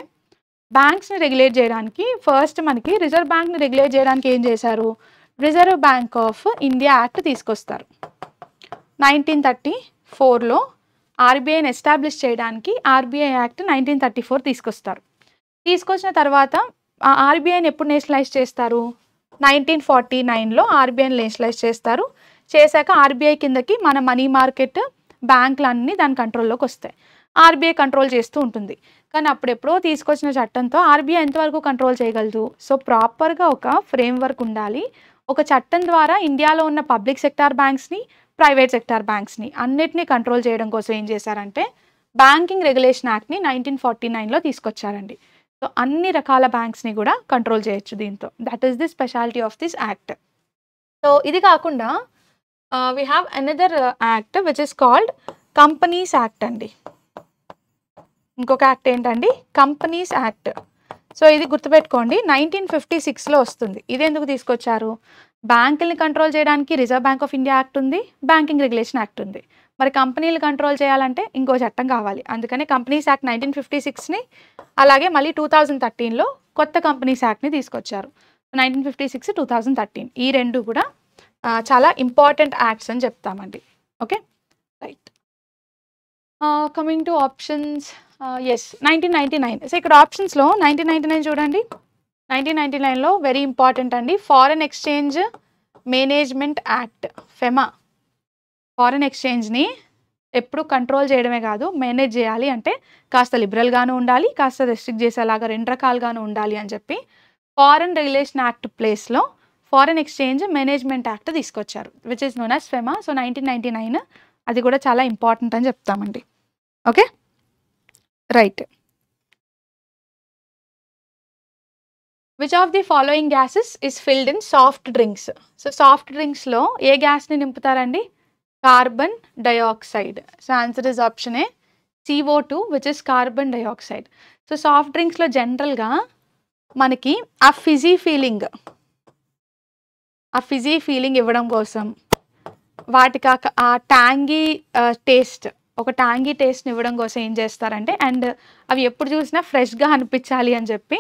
బ్యాంక్స్ని రెగ్యులేట్ చేయడానికి ఫస్ట్ మనకి రిజర్వ్ బ్యాంక్ని రెగ్యులేట్ చేయడానికి ఏం చేశారు, reserve bank of India act తీసుకొస్తారు. 1934లో ఆర్బీఐని ఎస్టాబ్లిష్ చేయడానికి ఆర్బీఐ యాక్ట్ 1934 తీసుకొస్తారు. తీసుకొచ్చిన తర్వాత ఆ ఆర్బీఐని ఎప్పుడు నేషనలైజ్ చేస్తారు, 1949లో ఆర్బీఐని నేషనలైజ్ చేస్తారు. చేశాక ఆర్బీఐ కిందకి మన మనీ మార్కెట్ బ్యాంకులన్నీ దాని కంట్రోల్లోకి వస్తాయి. ఆర్బీఐ కంట్రోల్ చేస్తూ ఉంటుంది. కానీ అప్పుడెప్పుడో తీసుకొచ్చిన చట్టంతో ఆర్బీఐ ఎంతవరకు కంట్రోల్ చేయగలదు. సో ప్రాపర్గా ఒక ఫ్రేమ్వర్క్ ఉండాలి. ఒక చట్టం ద్వారా ఇండియాలో ఉన్న పబ్లిక్ సెక్టార్ బ్యాంక్స్ని, ప్రైవేట్ సెక్టార్ బ్యాంక్స్ని అన్నిటినీ కంట్రోల్ చేయడం కోసం ఏం చేశారంటే బ్యాంకింగ్ రెగ్యులేషన్ యాక్ట్ని 1949లో తీసుకొచ్చారండి. సో అన్ని రకాల బ్యాంక్స్ని కూడా కంట్రోల్ చేయొచ్చు దీంతో. That is the speciality of this act. So ఇది కాకుండా we have another act which is called companies act అండి. ఇంకొక యాక్ట్ ఏంటండి, కంపెనీస్ యాక్ట్. సో ఇది గుర్తుపెట్టుకోండి, 1956లో వస్తుంది. ఇది ఎందుకు తీసుకొచ్చారు, బ్యాంకుల్ని కంట్రోల్ చేయడానికి reserve bank of India act ఉంది, బ్యాంకింగ్ రెగ్యులేషన్ యాక్ట్ ఉంది. మరి కంపెనీలు కంట్రోల్ చేయాలంటే ఇంకో చట్టం కావాలి. అందుకని కంపెనీస్ యాక్ట్ 1956ని అలాగే మళ్ళీ 2013లో కొత్త కంపెనీస్ యాక్ట్ని తీసుకొచ్చారు. 1956, 2013 ఈ రెండు కూడా చాలా ఇంపార్టెంట్ యాక్ట్స్ అని చెప్తామండి. Okay right. Coming to options, yes 1999. So ఇక్కడ ఆప్షన్స్లో 1999 చూడండి. 1999లో వెరీ ఇంపార్టెంట్ అండి, foreign exchange management act, FEMA. Foreign ఎక్స్చేంజ్ని ఎప్పుడు కంట్రోల్ చేయడమే కాదు, మేనేజ్ చేయాలి అంటే కాస్త లిబరల్గాను ఉండాలి, కాస్త రెస్ట్రిక్ట్ చేసేలాగా రెండు రకాలుగాను ఉండాలి అని చెప్పి ఫారెన్ రెగ్యులేషన్ యాక్ట్ ప్లేస్లో ఫారెన్ ఎక్స్చేంజ్ మేనేజ్మెంట్ యాక్ట్ తీసుకొచ్చారు, which is known as FEMA. So 1999 అది కూడా చాలా ఇంపార్టెంట్ అని చెప్తామండి. Okay right. Which of the following gases is filled in soft drinks. So soft డ్రింక్స్లో ఏ గ్యాస్ని నింపుతారండి, carbon dioxide. So answer is option A, CO2 which is carbon dioxide. So soft డ్రింక్స్లో జనరల్గా మనకి ఆ ఫిజీ ఫీలింగ్ ఇవ్వడం కోసం వాటికి ఆ ట్యాంగీ టేస్ట్, ఒక ట్యాంగీ టేస్ట్ని ఇవ్వడం కోసం ఏం చేస్తారంటే, అండ్ అవి ఎప్పుడు చూసినా ఫ్రెష్గా అనిపించాలి అని చెప్పి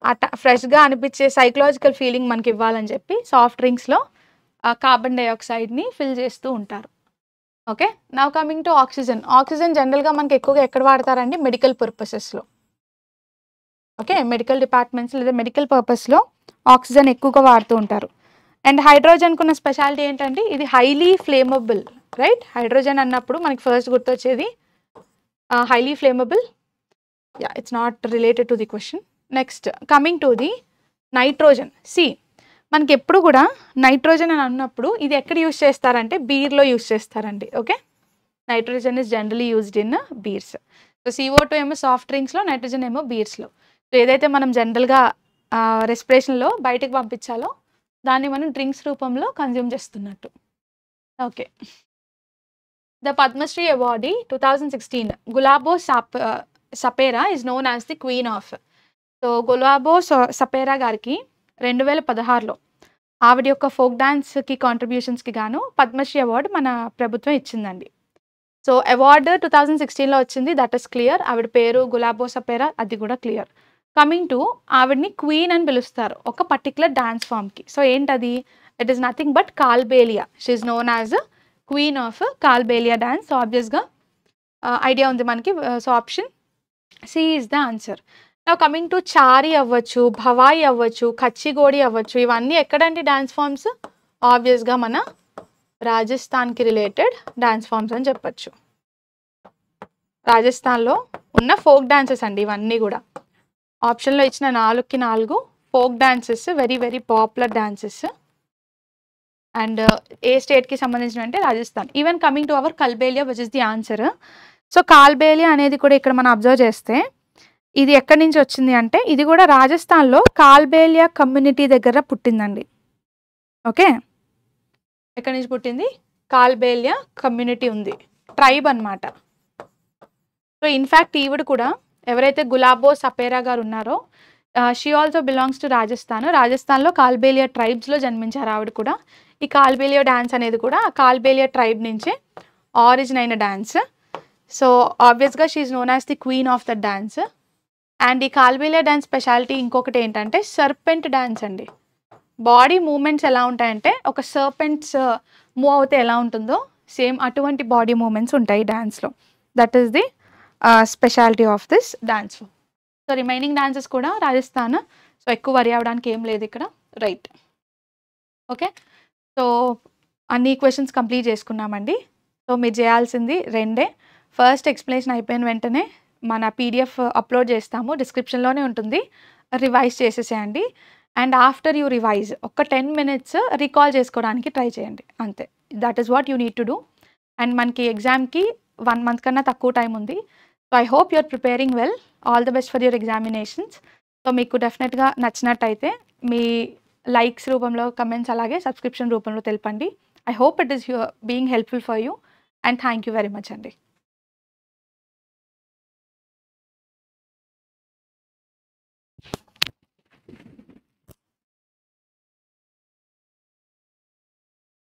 ఆ ఫ్రెష్గా అనిపించే సైకలాజికల్ ఫీలింగ్ మనకి ఇవ్వాలని చెప్పి సాఫ్ట్ డ్రింక్స్లో కార్బన్ డైఆక్సైడ్ని ఫిల్ చేస్తూ ఉంటారు. Okay now coming to oxygen. Oxygen జనరల్గా మనకి ఎక్కువగా ఎక్కడ వాడతారండి, మెడికల్ పర్పసెస్లో. ఓకే మెడికల్ డిపార్ట్మెంట్స్ లేదా మెడికల్ పర్పస్లో ఆక్సిజన్ ఎక్కువగా వాడుతూ ఉంటారు. అండ్ హైడ్రోజన్కు ఉన్న స్పెషాలిటీ ఏంటంటే ఇది హైలీ ఫ్లేమబుల్, రైట్. హైడ్రోజన్ అన్నప్పుడు మనకి ఫస్ట్ గుర్తొచ్చేది highly flammable. Ya it's not related to the question. Next coming to the nitrogen. సి మనకి ఎప్పుడు కూడా నైట్రోజన్ అని అన్నప్పుడు ఇది ఎక్కడ యూజ్ చేస్తారంటే బీర్లో యూజ్ చేస్తారండి. Okay nitrogen is generally used in bears. So CO2 ఏమో సాఫ్ట్ డ్రింక్స్లో, నైట్రోజన్ ఏమో బీర్స్లో. సో ఏదైతే మనం జనరల్గా రెస్పిరేషన్లో బయటకు పంపించాలో దాన్ని మనం డ్రింక్స్ రూపంలో కన్జ్యూమ్ చేస్తున్నట్టు. Okay the Padmashri awardee 2016 Gulabo Sapera is known as the queen of. So Gulabo Sapera గారికి 2016లో ఆవిడ యొక్క ఫోక్ డాన్స్కి కాంట్రిబ్యూషన్స్కి గాను పద్మశ్రీ అవార్డు మన ప్రభుత్వం ఇచ్చిందండి. సో అవార్డు 2016లో వచ్చింది, దట్ ఈస్ క్లియర్. ఆవిడ పేరు గులాబో సపేరా, అది కూడా క్లియర్. కమింగ్ టు ఆవిడ్ని క్వీన్ అని పిలుస్తారు ఒక పర్టికులర్ డాన్స్ ఫామ్కి. సో ఏంటది, it is nothing but Kalbelia. She is known as queen of Kalbelia dance. So ఆబ్వియస్గా ఐడియా ఉంది మనకి. So option C is the answer. నా కమింగ్ టు చారీ అవ్వచ్చు, భవాయి అవ్వచ్చు, కచ్చిగోడి అవ్వచ్చు, ఇవన్నీ ఎక్కడండి డాన్స్ ఫామ్స్, ఆబ్వియస్గా మన రాజస్థాన్కి రిలేటెడ్ డాన్స్ ఫామ్స్ అని చెప్పచ్చు. రాజస్థాన్లో ఉన్న ఫోక్ డాన్సెస్ అండి ఇవన్నీ కూడా. ఆప్షన్లో ఇచ్చిన 4కి 4 folk dances, very very popular dances. And ఏ స్టేట్కి సంబంధించిన అంటే Rajasthan. Even coming to our Kalbelia which is the answer. So Kalbelia అనేది కూడా ఇక్కడ మనం అబ్జర్వ్ చేస్తే ఇది ఎక్కడి నుంచి వచ్చింది అంటే ఇది కూడా రాజస్థాన్లో కాల్బేలియా కమ్యూనిటీ దగ్గర పుట్టిందండి. ఓకే ఎక్కడి నుంచి పుట్టింది, కాల్బేలియా కమ్యూనిటీ ఉంది ట్రైబ్ అనమాట. సో ఇన్ఫ్యాక్ట్ ఈవిడ కూడా ఎవరైతే గులాబో సపేరా గారు ఉన్నారో she also belongs to Rajasthan. రాజస్థాన్లో కాల్బేలియా ట్రైబ్స్లో జన్మించారు ఆవిడ కూడా. ఈ కాల్బేలియా డ్యాన్స్ అనేది కూడా కాల్బేలియా ట్రైబ్ నుంచే ఆరిజిన్ అయిన డ్యాన్స్. సో ఆబ్వియస్గా she is known as the queen of the dance. And ఈ కాల్బేలియా డ్యాన్స్ స్పెషాలిటీ ఇంకొకటి ఏంటంటే సర్పెంట్ డ్యాన్స్ అండి. బాడీ మూమెంట్స్ ఎలా ఉంటాయంటే ఒక సర్పెంట్స్ మూవ్ అవుతే ఎలా ఉంటుందో సేమ్ అటువంటి బాడీ మూమెంట్స్ ఉంటాయి డ్యాన్స్లో. That is the speciality of this dance. So remaining dances కూడా రాజస్థాన్. సో ఎక్కువ వరి అవ్వడానికి ఏం లేదు ఇక్కడ. Right, okay. సో అన్ని క్వశ్చన్స్ కంప్లీట్ చేసుకున్నామండి. సో మీరు చేయాల్సింది రెండే. ఫస్ట్ ఎక్స్ప్లెనేషన్ అయిపోయిన వెంటనే మన పీడిఎఫ్ అప్లోడ్ చేస్తాము, డిస్క్రిప్షన్లోనే ఉంటుంది, రివైజ్ చేసేసేయండి. అండ్ ఆఫ్టర్ యూ రివైజ్ ఒక 10 minutes రికాల్ చేసుకోవడానికి ట్రై చేయండి, అంతే. That is what you need to do. And మనకి ఎగ్జామ్కి 1 month కన్నా తక్కువ టైం ఉంది. So I hope you're preparing well. All the best for your examinations. So మీకు డెఫినెట్గా నచ్చినట్టయితే మీ లైక్స్ రూపంలో, కమెంట్స్, అలాగే సబ్స్క్రిప్షన్ రూపంలో తెలపండి. I hope it is being helpful for you. And thank you very much అండి.